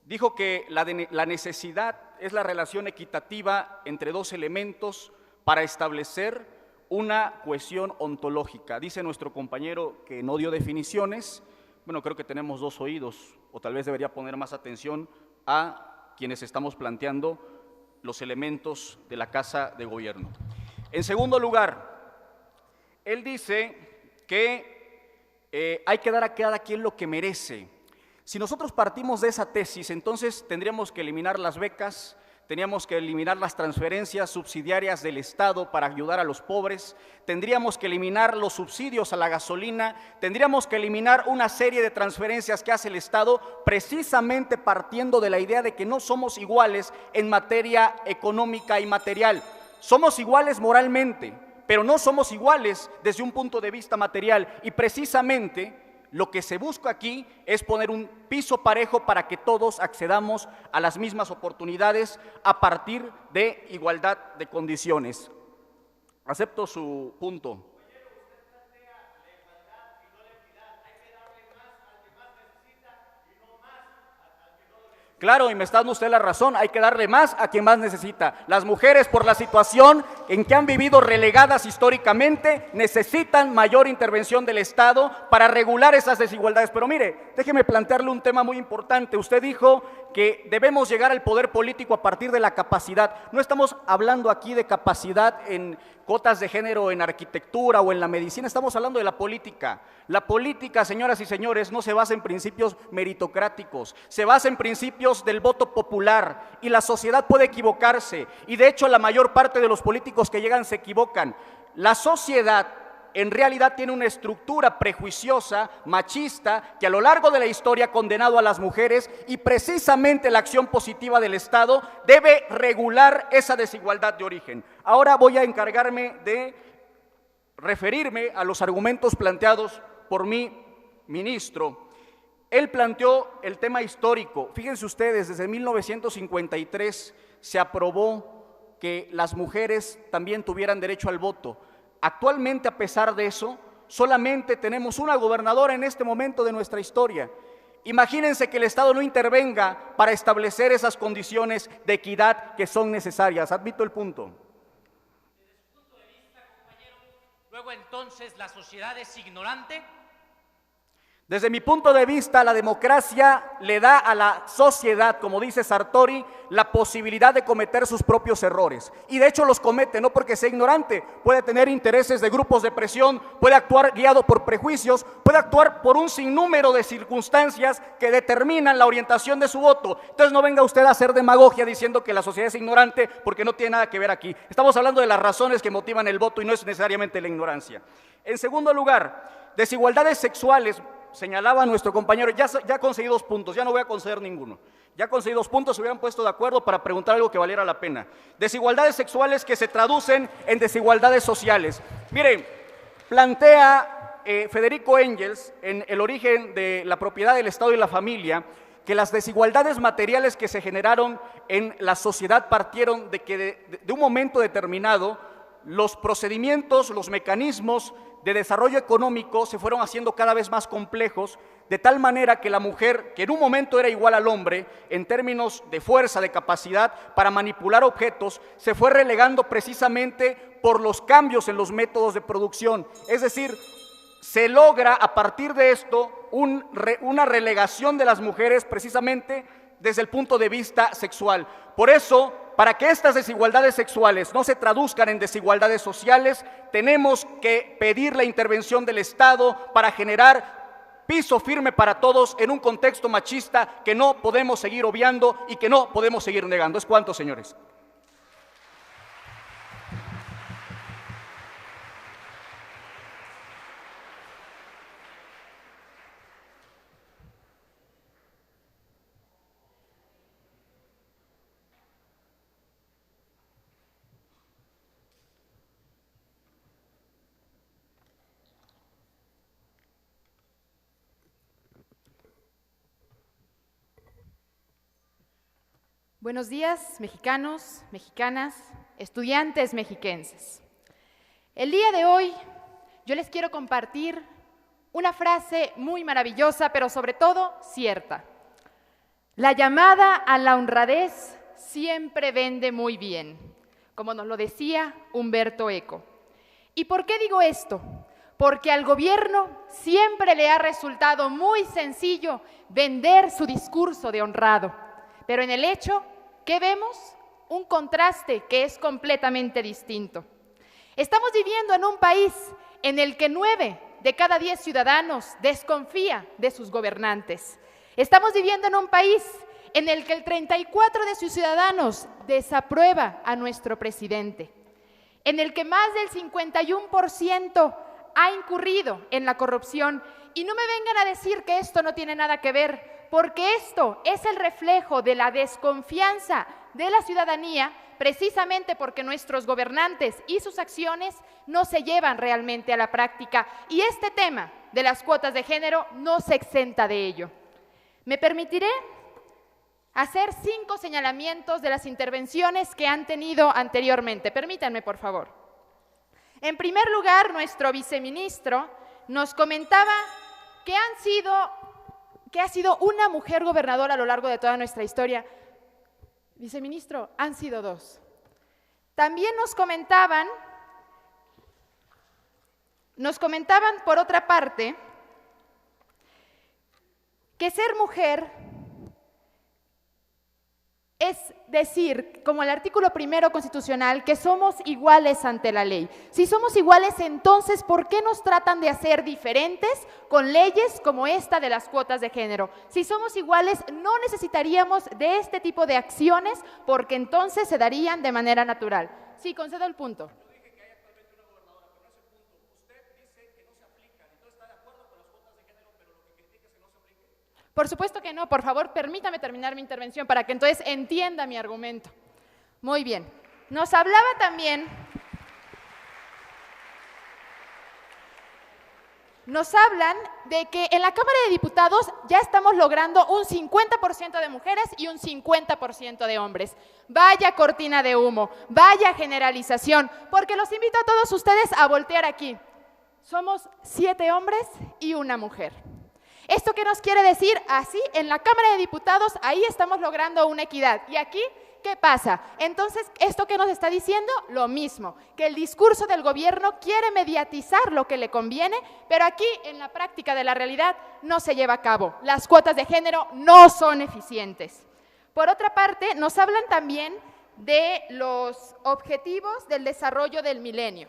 dijo que la necesidad es la relación equitativa entre dos elementos para establecer una cohesión ontológica. Dice nuestro compañero que no dio definiciones. Bueno, creo que tenemos dos oídos, o tal vez debería poner más atención a quienes estamos planteando los elementos de la Casa de Gobierno. En segundo lugar, él dice que hay que dar a cada quien lo que merece. Si nosotros partimos de esa tesis, entonces tendríamos que eliminar las becas, teníamos que eliminar las transferencias subsidiarias del Estado para ayudar a los pobres, tendríamos que eliminar los subsidios a la gasolina, tendríamos que eliminar una serie de transferencias que hace el Estado, precisamente partiendo de la idea de que no somos iguales en materia económica y material. Somos iguales moralmente, pero no somos iguales desde un punto de vista material, y precisamente lo que se busca aquí es poner un piso parejo para que todos accedamos a las mismas oportunidades a partir de igualdad de condiciones. Acepto su punto. Claro, y me está dando usted la razón, hay que darle más a quien más necesita. Las mujeres, por la situación en que han vivido relegadas históricamente, necesitan mayor intervención del Estado para regular esas desigualdades. Pero mire, déjeme plantearle un tema muy importante. Usted dijo que debemos llegar al poder político a partir de la capacidad. No estamos hablando aquí de capacidad en cuotas de género en arquitectura o en la medicina, estamos hablando de la política. La política, señoras y señores, no se basa en principios meritocráticos, se basa en principios del voto popular, y la sociedad puede equivocarse, y de hecho la mayor parte de los políticos que llegan se equivocan. La sociedad en realidad tiene una estructura prejuiciosa, machista, que a lo largo de la historia ha condenado a las mujeres, y precisamente la acción positiva del Estado debe regular esa desigualdad de origen. Ahora voy a encargarme de referirme a los argumentos planteados por mi ministro. Él planteó el tema histórico. Fíjense ustedes, desde 1953 se aprobó que las mujeres también tuvieran derecho al voto. Actualmente, a pesar de eso, solamente tenemos una gobernadora en este momento de nuestra historia. Imagínense que el Estado no intervenga para establecer esas condiciones de equidad que son necesarias. Admito el punto. Desde su punto de vista, compañero, luego entonces la sociedad es ignorante. Desde mi punto de vista, la democracia le da a la sociedad, como dice Sartori, la posibilidad de cometer sus propios errores. Y de hecho los comete, no porque sea ignorante, puede tener intereses de grupos de presión, puede actuar guiado por prejuicios, puede actuar por un sinnúmero de circunstancias que determinan la orientación de su voto. Entonces no venga usted a hacer demagogia diciendo que la sociedad es ignorante, porque no tiene nada que ver aquí. Estamos hablando de las razones que motivan el voto y no es necesariamente la ignorancia. En segundo lugar, desigualdades sexuales. Señalaba nuestro compañero, ya conseguí 2 puntos, ya no voy a conceder ninguno. Ya conseguí 2 puntos, se hubieran puesto de acuerdo para preguntar algo que valiera la pena. Desigualdades sexuales que se traducen en desigualdades sociales. Miren, plantea Federico Engels, en El origen de la propiedad del Estado y la familia, que las desigualdades materiales que se generaron en la sociedad partieron de que de un momento determinado los procedimientos, los mecanismos de desarrollo económico se fueron haciendo cada vez más complejos, de tal manera que la mujer, que en un momento era igual al hombre en términos de fuerza, de capacidad para manipular objetos, se fue relegando precisamente por los cambios en los métodos de producción. Es decir, se logra a partir de esto una relegación de las mujeres precisamente desde el punto de vista sexual. Por eso, para que estas desigualdades sexuales no se traduzcan en desigualdades sociales, tenemos que pedir la intervención del Estado para generar piso firme para todos en un contexto machista que no podemos seguir obviando y que no podemos seguir negando. ¿Es cuánto, señores? Buenos días, mexicanos, mexicanas, estudiantes mexiquenses. El día de hoy yo les quiero compartir una frase muy maravillosa, pero sobre todo cierta. La llamada a la honradez siempre vende muy bien, como nos lo decía Humberto Eco. ¿Y por qué digo esto? Porque al gobierno siempre le ha resultado muy sencillo vender su discurso de honrado, pero en el hecho, ¿qué vemos? Un contraste que es completamente distinto. Estamos viviendo en un país en el que 9 de cada 10 ciudadanos desconfía de sus gobernantes. Estamos viviendo en un país en el que el 34% de sus ciudadanos desaprueba a nuestro presidente, en el que más del 51% ha incurrido en la corrupción. Y no me vengan a decir que esto no tiene nada que ver, porque esto es el reflejo de la desconfianza de la ciudadanía, precisamente porque nuestros gobernantes y sus acciones no se llevan realmente a la práctica, y este tema de las cuotas de género no se exenta de ello. Me permitiré hacer 5 señalamientos de las intervenciones que han tenido anteriormente. Permítanme, por favor. En primer lugar, nuestro viceministro nos comentaba que ha sido una mujer gobernadora a lo largo de toda nuestra historia. Viceministro, han sido 2. También nos comentaban por otra parte que ser mujer es decir, como el artículo 1 constitucional, que somos iguales ante la ley. Si somos iguales, entonces, ¿por qué nos tratan de hacer diferentes con leyes como esta de las cuotas de género? Si somos iguales, no necesitaríamos de este tipo de acciones, porque entonces se darían de manera natural. Sí, concedo el punto. Por supuesto que no, por favor, permítame terminar mi intervención para que entonces entienda mi argumento. Muy bien, nos hablaba también, nos hablan de que en la Cámara de Diputados ya estamos logrando un 50% de mujeres y un 50% de hombres. Vaya cortina de humo, vaya generalización, porque los invito a todos ustedes a voltear aquí. Somos 7 hombres y 1 mujer. ¿Esto qué nos quiere decir? Así, en la Cámara de Diputados, ahí estamos logrando una equidad. ¿Y aquí qué pasa? Entonces, ¿esto qué nos está diciendo? Lo mismo, que el discurso del gobierno quiere mediatizar lo que le conviene, pero aquí, en la práctica de la realidad, no se lleva a cabo. Las cuotas de género no son eficientes. Por otra parte, nos hablan también de los objetivos del desarrollo del milenio.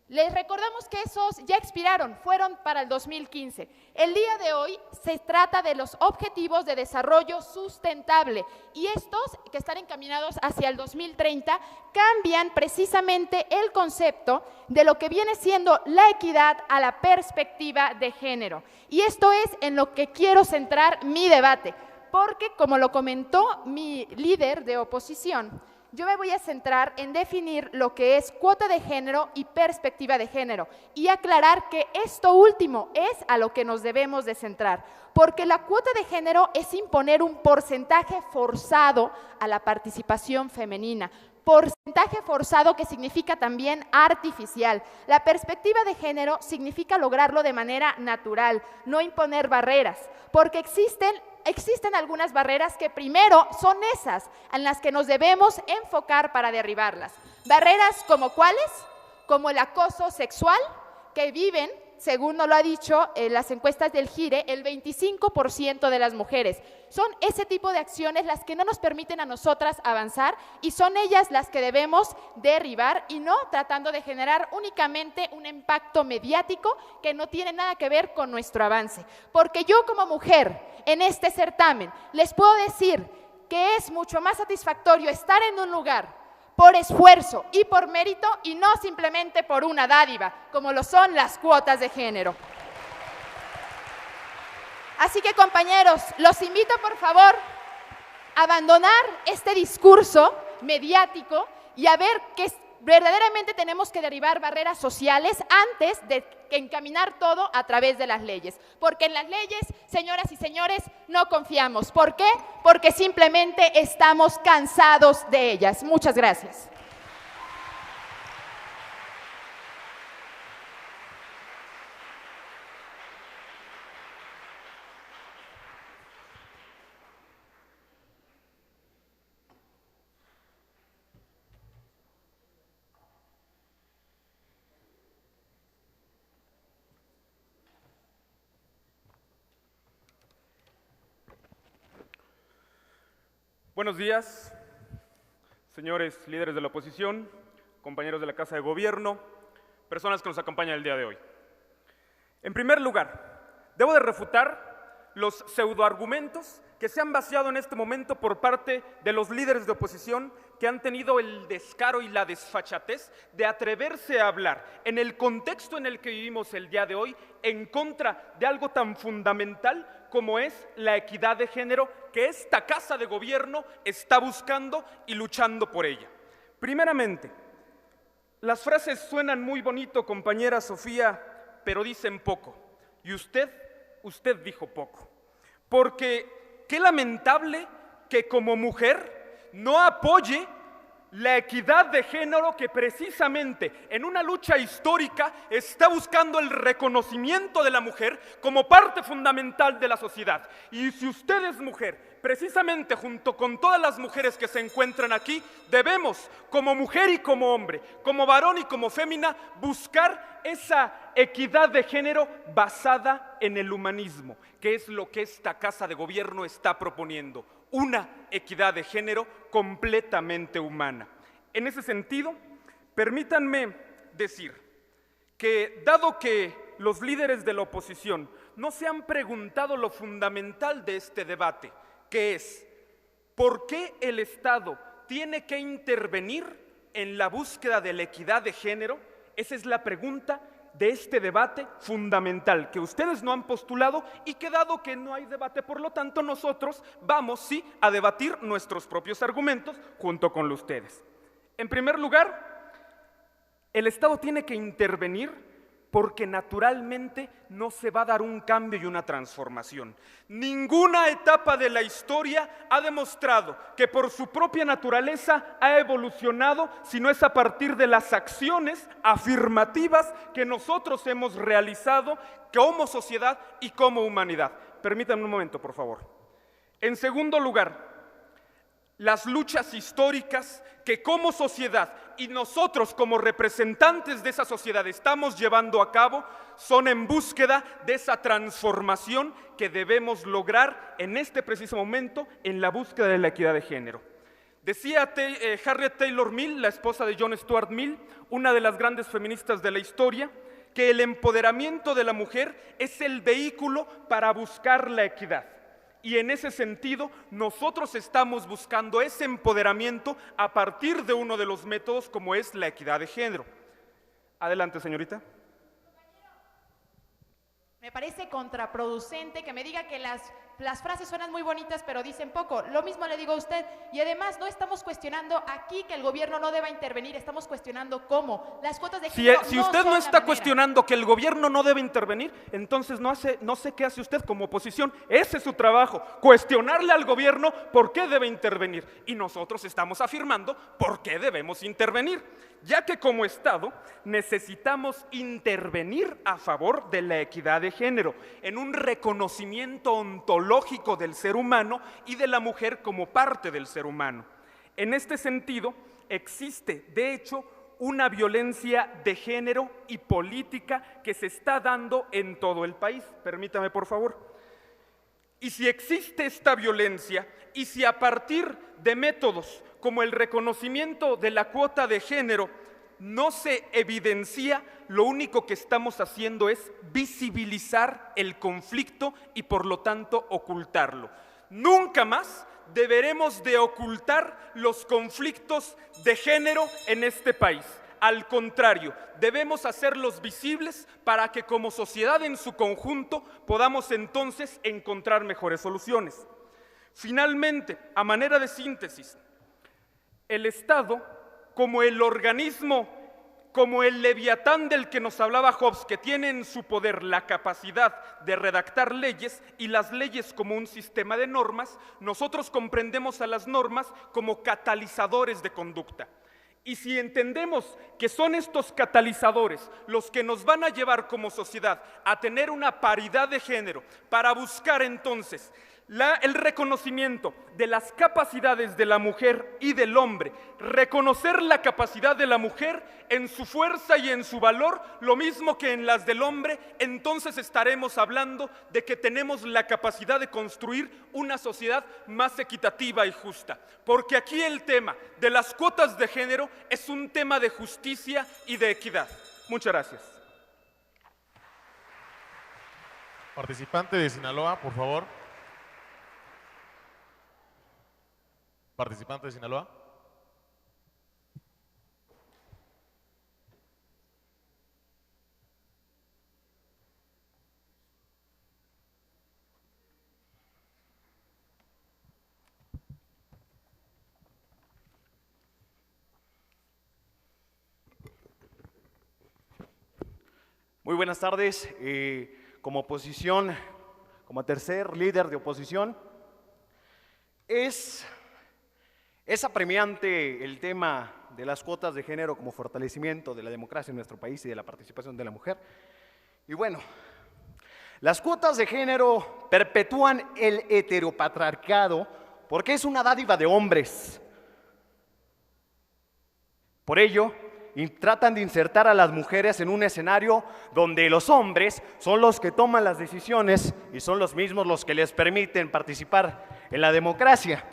Les recordamos que esos ya expiraron, fueron para el 2015. El día de hoy se trata de los objetivos de desarrollo sustentable y estos, que están encaminados hacia el 2030, cambian precisamente el concepto de lo que viene siendo la equidad a la perspectiva de género. Y esto es en lo que quiero centrar mi debate, porque como lo comentó mi líder de oposición, yo me voy a centrar en definir lo que es cuota de género y perspectiva de género y aclarar que esto último es a lo que nos debemos de centrar, porque la cuota de género es imponer un porcentaje forzado a la participación femenina, porcentaje forzado que significa también artificial. La perspectiva de género significa lograrlo de manera natural, no imponer barreras, porque existen algunas barreras que primero son esas en las que nos debemos enfocar para derribarlas. Barreras como ¿cuáles? Como el acoso sexual que viven, según nos lo ha dicho las encuestas del GIRE, el 25% de las mujeres. Son ese tipo de acciones las que no nos permiten a nosotras avanzar y son ellas las que debemos derribar y no tratando de generar únicamente un impacto mediático que no tiene nada que ver con nuestro avance. Porque yo como mujer en este certamen les puedo decir que es mucho más satisfactorio estar en un lugar por esfuerzo y por mérito y no simplemente por una dádiva, como lo son las cuotas de género. Así que, compañeros, los invito, por favor, a abandonar este discurso mediático y a ver que verdaderamente tenemos que derribar barreras sociales antes de encaminar todo a través de las leyes. Porque en las leyes, señoras y señores, no confiamos. ¿Por qué? Porque simplemente estamos cansados de ellas. Muchas gracias. Buenos días, señores líderes de la oposición, compañeros de la Casa de Gobierno, personas que nos acompañan el día de hoy. En primer lugar, debo de refutar los pseudoargumentos que se han vaciado en este momento por parte de los líderes de oposición que han tenido el descaro y la desfachatez de atreverse a hablar en el contexto en el que vivimos el día de hoy en contra de algo tan fundamental como es la equidad de género que esta Casa de Gobierno está buscando y luchando por ella. Primeramente, las frases suenan muy bonito, compañera Sofía, pero dicen poco. Y usted dijo poco. Porque qué lamentable que como mujer no apoye la equidad de género, que precisamente en una lucha histórica está buscando el reconocimiento de la mujer como parte fundamental de la sociedad. Y si usted es mujer, precisamente junto con todas las mujeres que se encuentran aquí, debemos, como mujer y como hombre, como varón y como fémina, buscar esa equidad de género basada en el humanismo, que es lo que esta Casa de Gobierno está proponiendo. Una equidad de género completamente humana. En ese sentido, permítanme decir que, dado que los líderes de la oposición no se han preguntado lo fundamental de este debate, que es ¿por qué el Estado tiene que intervenir en la búsqueda de la equidad de género? Esa es la pregunta de este debate fundamental que ustedes no han postulado y que, dado que no hay debate, por lo tanto nosotros vamos sí a debatir nuestros propios argumentos junto con ustedes. En primer lugar, el Estado tiene que intervenir porque naturalmente no se va a dar un cambio y una transformación. Ninguna etapa de la historia ha demostrado que por su propia naturaleza ha evolucionado, sino es a partir de las acciones afirmativas que nosotros hemos realizado como sociedad y como humanidad. Permítanme un momento, por favor. En segundo lugar, las luchas históricas que como sociedad y nosotros como representantes de esa sociedad estamos llevando a cabo son en búsqueda de esa transformación que debemos lograr en este preciso momento en la búsqueda de la equidad de género. Decía Harriet Taylor Mill, la esposa de John Stuart Mill, una de las grandes feministas de la historia, que el empoderamiento de la mujer es el vehículo para buscar la equidad. Y en ese sentido, nosotros estamos buscando ese empoderamiento a partir de uno de los métodos como es la equidad de género. Adelante, señorita. Me parece contraproducente que me diga que las frases suenan muy bonitas pero dicen poco. Lo mismo le digo a usted. Y además no estamos cuestionando aquí que el gobierno no deba intervenir, estamos cuestionando cómo. Las cuotas de género Si usted no está cuestionando que el gobierno no debe intervenir, entonces no sé qué hace usted como oposición. Ese es su trabajo, cuestionarle al gobierno por qué debe intervenir. Y nosotros estamos afirmando por qué debemos intervenir, ya que como Estado necesitamos intervenir a favor de la equidad de género, en un reconocimiento ontológico del ser humano y de la mujer como parte del ser humano. En este sentido, existe, de hecho, una violencia de género y política que se está dando en todo el país. Permítame, por favor. Y si existe esta violencia, y si a partir de métodos como el reconocimiento de la cuota de género no se evidencia, lo único que estamos haciendo es visibilizar el conflicto y por lo tanto ocultarlo. Nunca más deberemos de ocultar los conflictos de género en este país. Al contrario, debemos hacerlos visibles para que como sociedad en su conjunto podamos entonces encontrar mejores soluciones. Finalmente, a manera de síntesis, el Estado, como el organismo, como el leviatán del que nos hablaba Hobbes, que tiene en su poder la capacidad de redactar leyes y las leyes como un sistema de normas, nosotros comprendemos a las normas como catalizadores de conducta. Y si entendemos que son estos catalizadores los que nos van a llevar como sociedad a tener una paridad de género para buscar entonces el reconocimiento de las capacidades de la mujer y del hombre, reconocer la capacidad de la mujer en su fuerza y en su valor, lo mismo que en las del hombre, entonces estaremos hablando de que tenemos la capacidad de construir una sociedad más equitativa y justa. Porque aquí el tema de las cuotas de género es un tema de justicia y de equidad. Muchas gracias. Participante de Sinaloa, por favor. Participante de Sinaloa. Muy buenas tardes. Como oposición, como tercer líder de oposición, es Es apremiante el tema de las cuotas de género como fortalecimiento de la democracia en nuestro país y de la participación de la mujer. Y bueno, las cuotas de género perpetúan el heteropatriarcado porque es una dádiva de hombres. Por ello, tratan de insertar a las mujeres en un escenario donde los hombres son los que toman las decisiones y son los mismos los que les permiten participar en la democracia.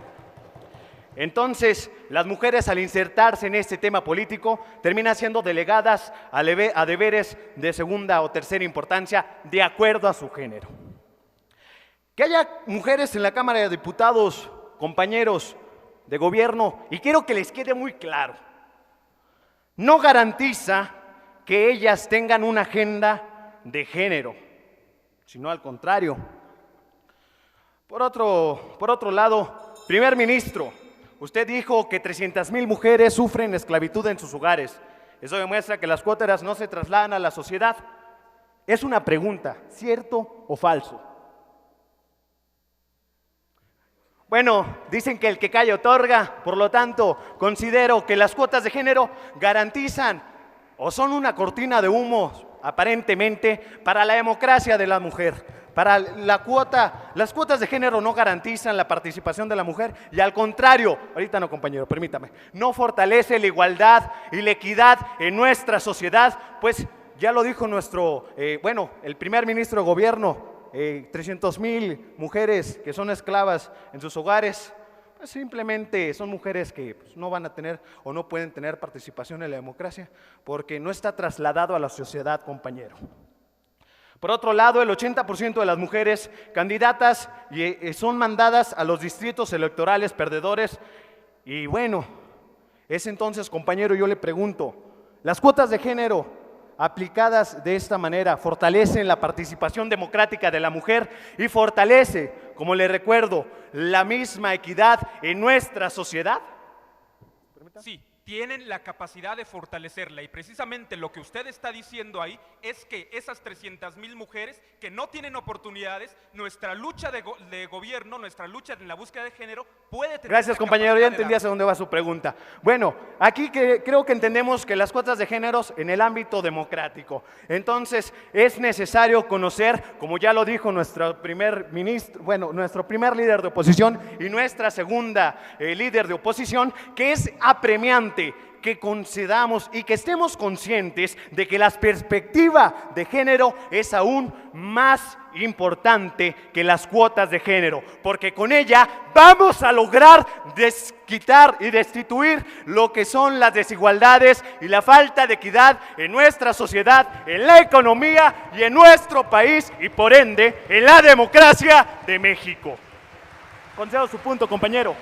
Entonces, las mujeres al insertarse en este tema político terminan siendo delegadas a deberes de segunda o tercera importancia de acuerdo a su género. Que haya mujeres en la Cámara de Diputados, compañeros de gobierno, y quiero que les quede muy claro, no garantiza que ellas tengan una agenda de género, sino al contrario. Por otro lado, primer ministro, usted dijo que 300,000 mujeres sufren esclavitud en sus hogares. Eso demuestra que las cuotas no se trasladan a la sociedad. Es una pregunta, ¿cierto o falso? Bueno, dicen que el que calla otorga, por lo tanto, considero que las cuotas de género garantizan o son una cortina de humo, aparentemente, para la democracia de la mujer. Las cuotas de género no garantizan la participación de la mujer y al contrario, ahorita no compañero, permítame, no fortalece la igualdad y la equidad en nuestra sociedad, pues ya lo dijo el primer ministro de gobierno, 300,000 mujeres que son esclavas en sus hogares, pues simplemente son mujeres que no van a tener o no pueden tener participación en la democracia porque no está trasladado a la sociedad, compañero. Por otro lado, el 80% de las mujeres candidatas son mandadas a los distritos electorales perdedores y bueno, es entonces, compañero, yo le pregunto, ¿las cuotas de género aplicadas de esta manera fortalecen la participación democrática de la mujer y fortalece, como le recuerdo, la misma equidad en nuestra sociedad? Sí, tienen la capacidad de fortalecerla y precisamente lo que usted está diciendo ahí es que esas 300,000 mujeres que no tienen oportunidades, nuestra lucha de gobierno, nuestra lucha en la búsqueda de género puede tener. Gracias, compañero, ya entendí hacia dónde va su pregunta. Bueno, aquí creo que entendemos que las cuotas de géneros en el ámbito democrático. Entonces, es necesario conocer, como ya lo dijo nuestro primer ministro, nuestro primer líder de oposición y nuestra segunda líder de oposición, que es apremiante que concedamos y que estemos conscientes de que la perspectiva de género es aún más importante que las cuotas de género, porque con ella vamos a lograr quitar y destituir lo que son las desigualdades y la falta de equidad en nuestra sociedad, en la economía y en nuestro país y por ende en la democracia de México. Concedo su punto, compañero.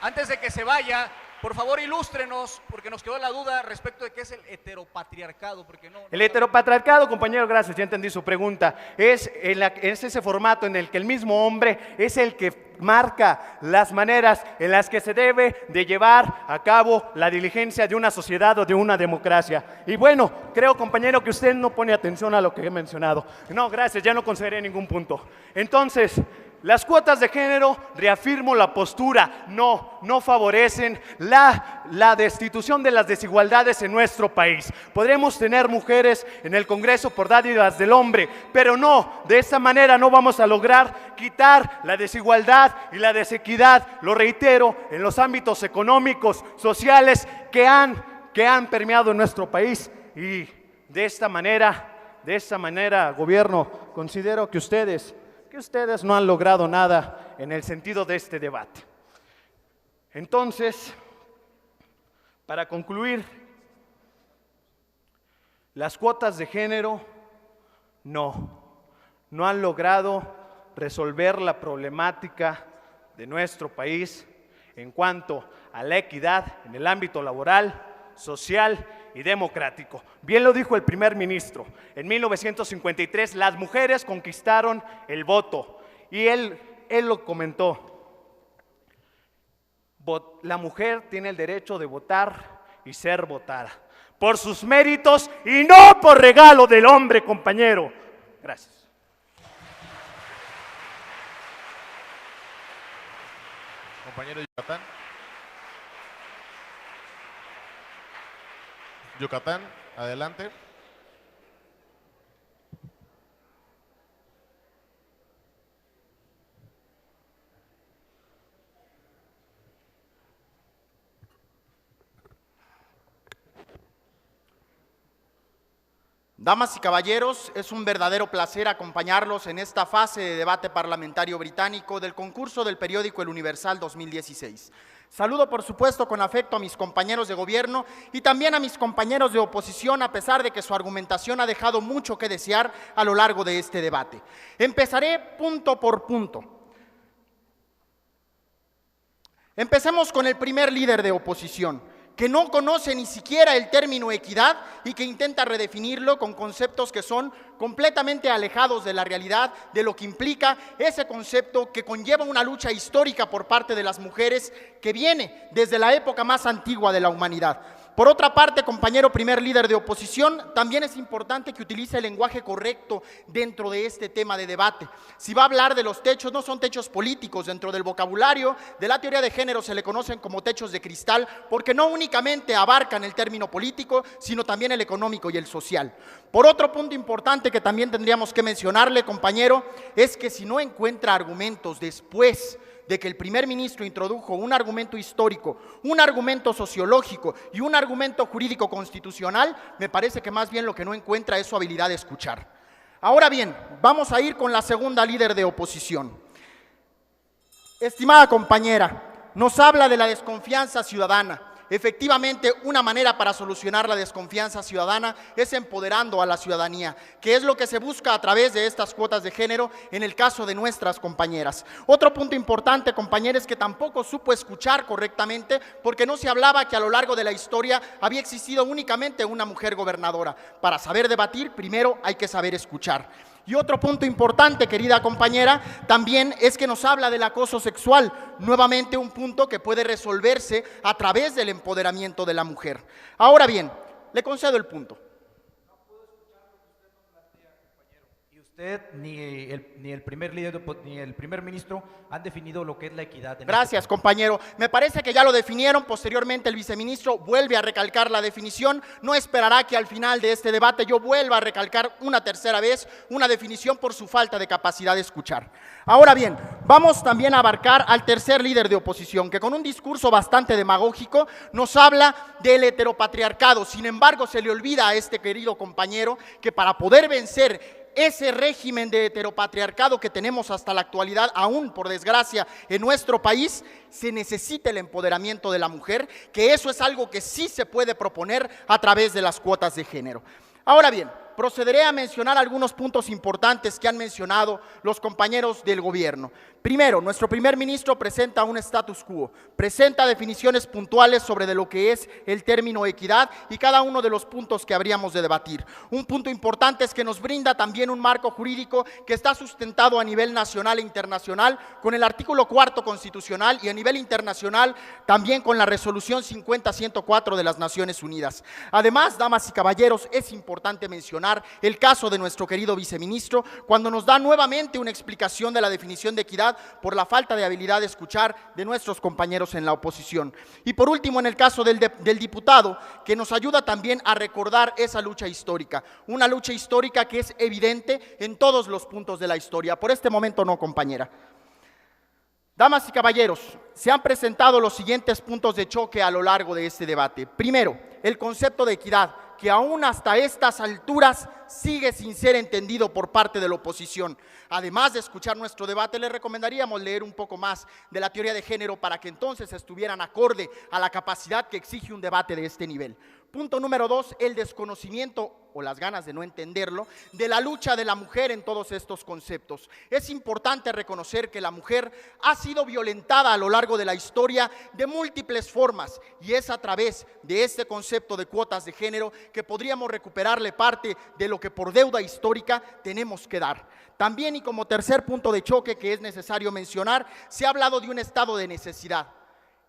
Antes de que se vaya, por favor ilústrenos, porque nos quedó la duda respecto de qué es el heteropatriarcado. El heteropatriarcado, compañero, gracias, ya entendí su pregunta. Es ese formato en el que el mismo hombre es el que marca las maneras en las que se debe de llevar a cabo la diligencia de una sociedad o de una democracia. Y bueno, creo, compañero, que usted no pone atención a lo que he mencionado. No, gracias, ya no consideré ningún punto. Entonces, las cuotas de género, reafirmo la postura, no favorecen la destitución de las desigualdades en nuestro país. Podremos tener mujeres en el Congreso por dádivas del hombre, pero no, de esta manera no vamos a lograr quitar la desigualdad y la desequidad, lo reitero, en los ámbitos económicos, sociales que han permeado en nuestro país. Y de esta manera, gobierno, considero que ustedes no han logrado nada en el sentido de este debate. Entonces, para concluir, las cuotas de género no han logrado resolver la problemática de nuestro país en cuanto a la equidad en el ámbito laboral, social y democrático. Bien lo dijo el primer ministro, en 1953 las mujeres conquistaron el voto y él lo comentó, la mujer tiene el derecho de votar y ser votada por sus méritos y no por regalo del hombre, compañero. Gracias. compañero Yucatán. Yucatán, adelante. Damas y caballeros, es un verdadero placer acompañarlos en esta fase de debate parlamentario británico del concurso del periódico El Universal 2016. Saludo, por supuesto, con afecto a mis compañeros de gobierno y también a mis compañeros de oposición, a pesar de que su argumentación ha dejado mucho que desear a lo largo de este debate. Empezaré punto por punto. Empecemos con el primer líder de oposición, que no conoce ni siquiera el término equidad y que intenta redefinirlo con conceptos que son completamente alejados de la realidad, de lo que implica ese concepto que conlleva una lucha histórica por parte de las mujeres que viene desde la época más antigua de la humanidad. Por otra parte, compañero primer líder de oposición, también es importante que utilice el lenguaje correcto dentro de este tema de debate. Si va a hablar de los techos, no son techos políticos. Dentro del vocabulario de la teoría de género se le conocen como techos de cristal, porque no únicamente abarcan el término político, sino también el económico y el social. Por otro punto importante que también tendríamos que mencionarle, compañero, es que si no encuentra argumentos después de que el primer ministro introdujo un argumento histórico, un argumento sociológico y un argumento jurídico constitucional, me parece que más bien lo que no encuentra es su habilidad de escuchar. Ahora bien, vamos a ir con la segunda líder de oposición. Estimada compañera, nos habla de la desconfianza ciudadana. Efectivamente, una manera para solucionar la desconfianza ciudadana es empoderando a la ciudadanía, que es lo que se busca a través de estas cuotas de género en el caso de nuestras compañeras. Otro punto importante, compañeros, es que tampoco supo escuchar correctamente, porque no se hablaba que a lo largo de la historia había existido únicamente una mujer gobernadora. Para saber debatir, primero hay que saber escuchar. Y otro punto importante, querida compañera, también es que nos habla del acoso sexual, nuevamente un punto que puede resolverse a través del empoderamiento de la mujer. Ahora bien, le concedo el punto. Usted ni el primer líder ni el primer ministro han definido lo que es la equidad. Gracias, compañero. Me parece que ya lo definieron. Posteriormente el viceministro vuelve a recalcar la definición. No esperará que al final de este debate yo vuelva a recalcar una tercera vez una definición por su falta de capacidad de escuchar. Ahora bien, vamos también a abarcar al tercer líder de oposición, que con un discurso bastante demagógico nos habla del heteropatriarcado. Sin embargo, se le olvida a este querido compañero que para poder vencer ese régimen de heteropatriarcado que tenemos hasta la actualidad, aún por desgracia en nuestro país, se necesita el empoderamiento de la mujer, que eso es algo que sí se puede proponer a través de las cuotas de género. Ahora bien, procederé a mencionar algunos puntos importantes que han mencionado los compañeros del gobierno. Primero, nuestro primer ministro presenta un status quo, presenta definiciones puntuales sobre de lo que es el término equidad y cada uno de los puntos que habríamos de debatir. Un punto importante es que nos brinda también un marco jurídico que está sustentado a nivel nacional e internacional con el artículo 4 constitucional y a nivel internacional también con la resolución 50-104 de las Naciones Unidas. Además, damas y caballeros, es importante mencionar el caso de nuestro querido viceministro cuando nos da nuevamente una explicación de la definición de equidad por la falta de habilidad de escuchar de nuestros compañeros en la oposición. Y por último, en el caso del diputado, que nos ayuda también a recordar esa lucha histórica, una lucha histórica que es evidente en todos los puntos de la historia. Por este momento no, compañera. Damas y caballeros, se han presentado los siguientes puntos de choque a lo largo de este debate. Primero, el concepto de equidad, que aún hasta estas alturas sigue sin ser entendido por parte de la oposición. Además de escuchar nuestro debate, les recomendaríamos leer un poco más de la teoría de género para que entonces estuvieran acorde a la capacidad que exige un debate de este nivel. Punto número 2, el desconocimiento o las ganas de no entenderlo de la lucha de la mujer en todos estos conceptos. Es importante reconocer que la mujer ha sido violentada a lo largo de la historia de múltiples formas y es a través de este concepto de cuotas de género que podríamos recuperarle parte de lo que por deuda histórica tenemos que dar. También, y como tercer punto de choque que es necesario mencionar, se ha hablado de un estado de necesidad,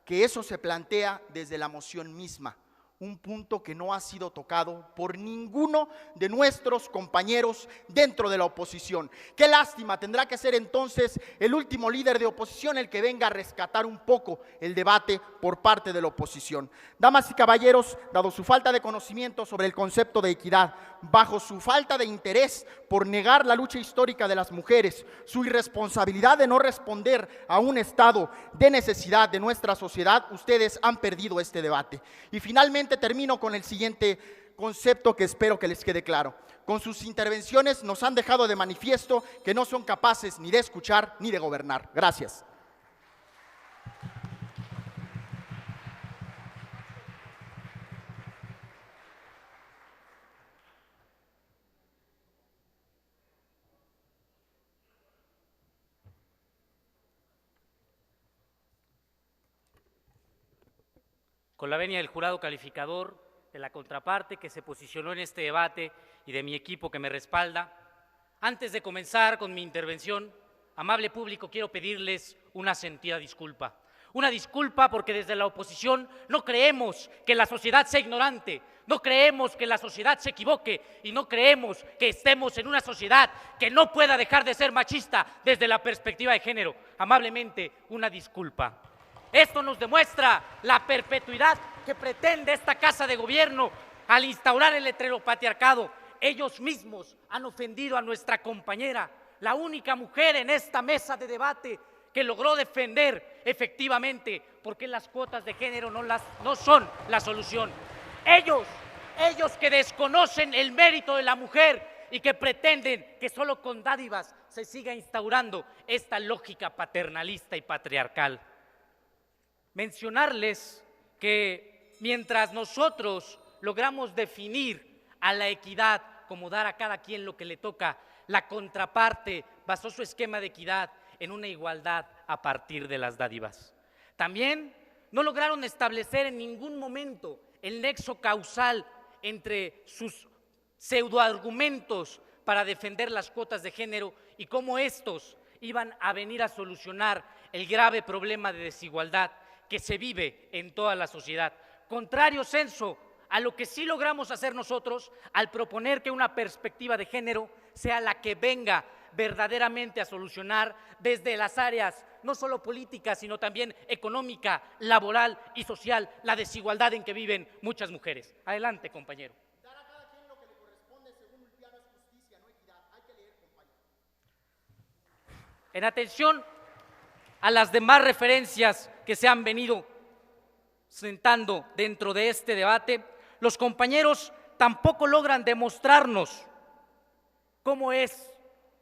que eso se plantea desde la moción misma. un punto que no ha sido tocado por ninguno de nuestros compañeros dentro de la oposición. Qué lástima, tendrá que ser entonces el último líder de oposición el que venga a rescatar un poco el debate por parte de la oposición. Damas y caballeros, dado su falta de conocimiento sobre el concepto de equidad, bajo su falta de interés por negar la lucha histórica de las mujeres, su irresponsabilidad de no responder a un estado de necesidad de nuestra sociedad, ustedes han perdido este debate. Y finalmente termino con el siguiente concepto que espero que les quede claro. Con sus intervenciones nos han dejado de manifiesto que no son capaces ni de escuchar ni de gobernar. Gracias. Con la venia del jurado calificador, de la contraparte que se posicionó en este debate y de mi equipo que me respalda, antes de comenzar con mi intervención, amable público, quiero pedirles una sentida disculpa. Una disculpa porque desde la oposición no creemos que la sociedad sea ignorante, no creemos que la sociedad se equivoque y no creemos que estemos en una sociedad que no pueda dejar de ser machista desde la perspectiva de género. Amablemente, una disculpa. Esto nos demuestra la perpetuidad que pretende esta Casa de Gobierno al instaurar el heteropatriarcado. Ellos mismos han ofendido a nuestra compañera, la única mujer en esta mesa de debate que logró defender efectivamente porque las cuotas de género no son la solución. Ellos que desconocen el mérito de la mujer y que pretenden que solo con dádivas se siga instaurando esta lógica paternalista y patriarcal. Mencionarles que mientras nosotros logramos definir a la equidad como dar a cada quien lo que le toca, la contraparte basó su esquema de equidad en una igualdad a partir de las dádivas. También no lograron establecer en ningún momento el nexo causal entre sus pseudoargumentos para defender las cuotas de género y cómo estos iban a venir a solucionar el grave problema de desigualdad que se vive en toda la sociedad. Contrario senso a lo que sí logramos hacer nosotros al proponer que una perspectiva de género sea la que venga verdaderamente a solucionar desde las áreas no solo políticas, sino también económica, laboral y social, la desigualdad en que viven muchas mujeres. Adelante, compañero. Dar a cada quien lo que le corresponde según Ulpiano es justicia, no equidad. Hay que leer, compañero. En atención a las demás referencias que se han venido sentando dentro de este debate, los compañeros tampoco logran demostrarnos cómo es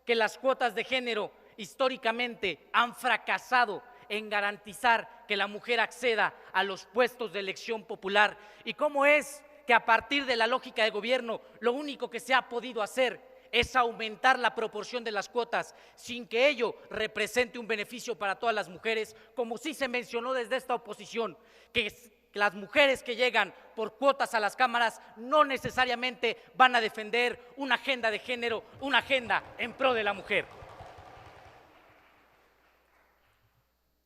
que las cuotas de género históricamente han fracasado en garantizar que la mujer acceda a los puestos de elección popular y cómo es que a partir de la lógica de gobierno lo único que se ha podido hacer es aumentar la proporción de las cuotas sin que ello represente un beneficio para todas las mujeres, como sí se mencionó desde esta oposición, que las mujeres que llegan por cuotas a las cámaras no necesariamente van a defender una agenda de género, una agenda en pro de la mujer.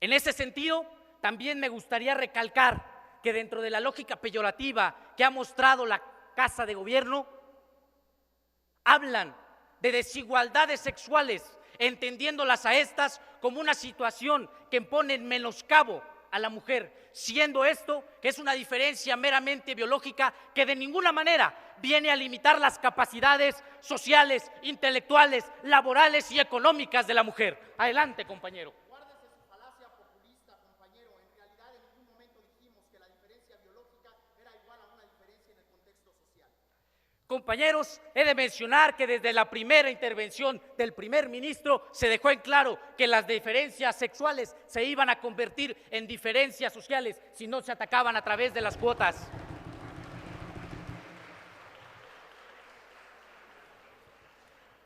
En ese sentido, también me gustaría recalcar que dentro de la lógica peyorativa que ha mostrado la Casa de Gobierno, hablan de desigualdades sexuales, entendiéndolas a estas como una situación que pone en menoscabo a la mujer, siendo esto que es una diferencia meramente biológica que de ninguna manera viene a limitar las capacidades sociales, intelectuales, laborales y económicas de la mujer. Adelante, compañero. Guárdese su falacia populista, compañero. En realidad en ningún momento dijimos que la diferencia biológica era igual a una diferencia en el contexto social. Compañeros, he de mencionar que desde la primera intervención del primer ministro se dejó en claro que las diferencias sexuales se iban a convertir en diferencias sociales si no se atacaban a través de las cuotas.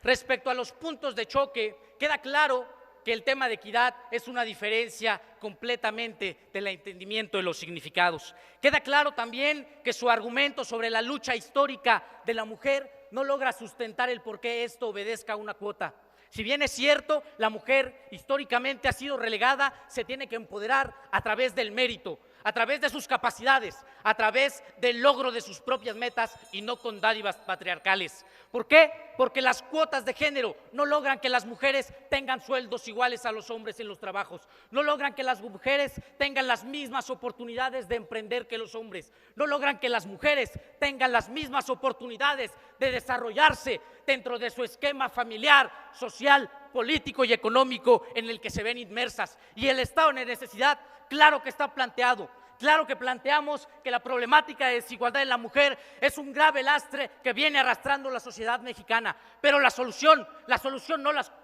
Respecto a los puntos de choque, queda claro que el tema de equidad es una diferencia completamente del entendimiento de los significados. Queda claro también que su argumento sobre la lucha histórica de la mujer no logra sustentar el por qué esto obedezca a una cuota. Si bien es cierto, la mujer históricamente ha sido relegada, se tiene que empoderar a través del mérito, a través de sus capacidades, a través del logro de sus propias metas y no con dádivas patriarcales. ¿Por qué? Porque las cuotas de género no logran que las mujeres tengan sueldos iguales a los hombres en los trabajos, no logran que las mujeres tengan las mismas oportunidades de emprender que los hombres, no logran que las mujeres tengan las mismas oportunidades de desarrollarse dentro de su esquema familiar, social, político y económico en el que se ven inmersas. Y el estado de necesidad, claro que está planteado. Claro que planteamos que la problemática de desigualdad en la mujer es un grave lastre que viene arrastrando la sociedad mexicana, pero la solución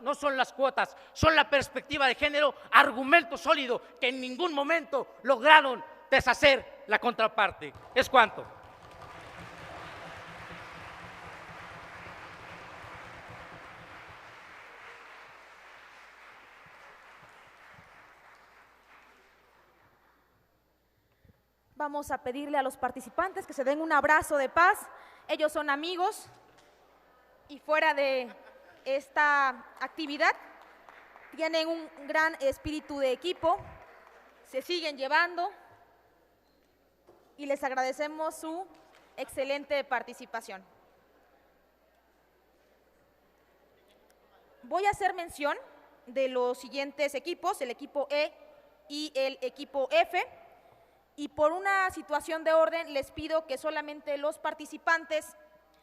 no son las cuotas, son la perspectiva de género, argumento sólido que en ningún momento lograron deshacer la contraparte. Es cuanto. Vamos a pedirle a los participantes que se den un abrazo de paz. Ellos son amigos y fuera de esta actividad tienen un gran espíritu de equipo, se siguen llevando y les agradecemos su excelente participación. Voy a hacer mención de los siguientes equipos, el equipo E y el equipo F. Y por una situación de orden les pido que solamente los participantes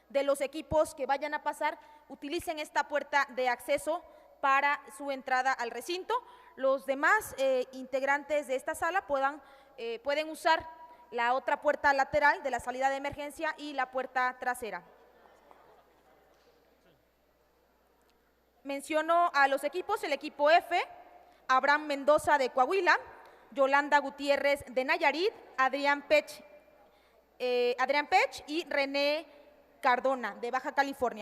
de los equipos que vayan a pasar utilicen esta puerta de acceso para su entrada al recinto. Los demás integrantes de esta sala pueden usar la otra puerta lateral de la salida de emergencia y la puerta trasera. Menciono a los equipos, el equipo F, Abraham Mendoza de Coahuila, Yolanda Gutiérrez de Nayarit, Adrián Pech y René Cardona de Baja California.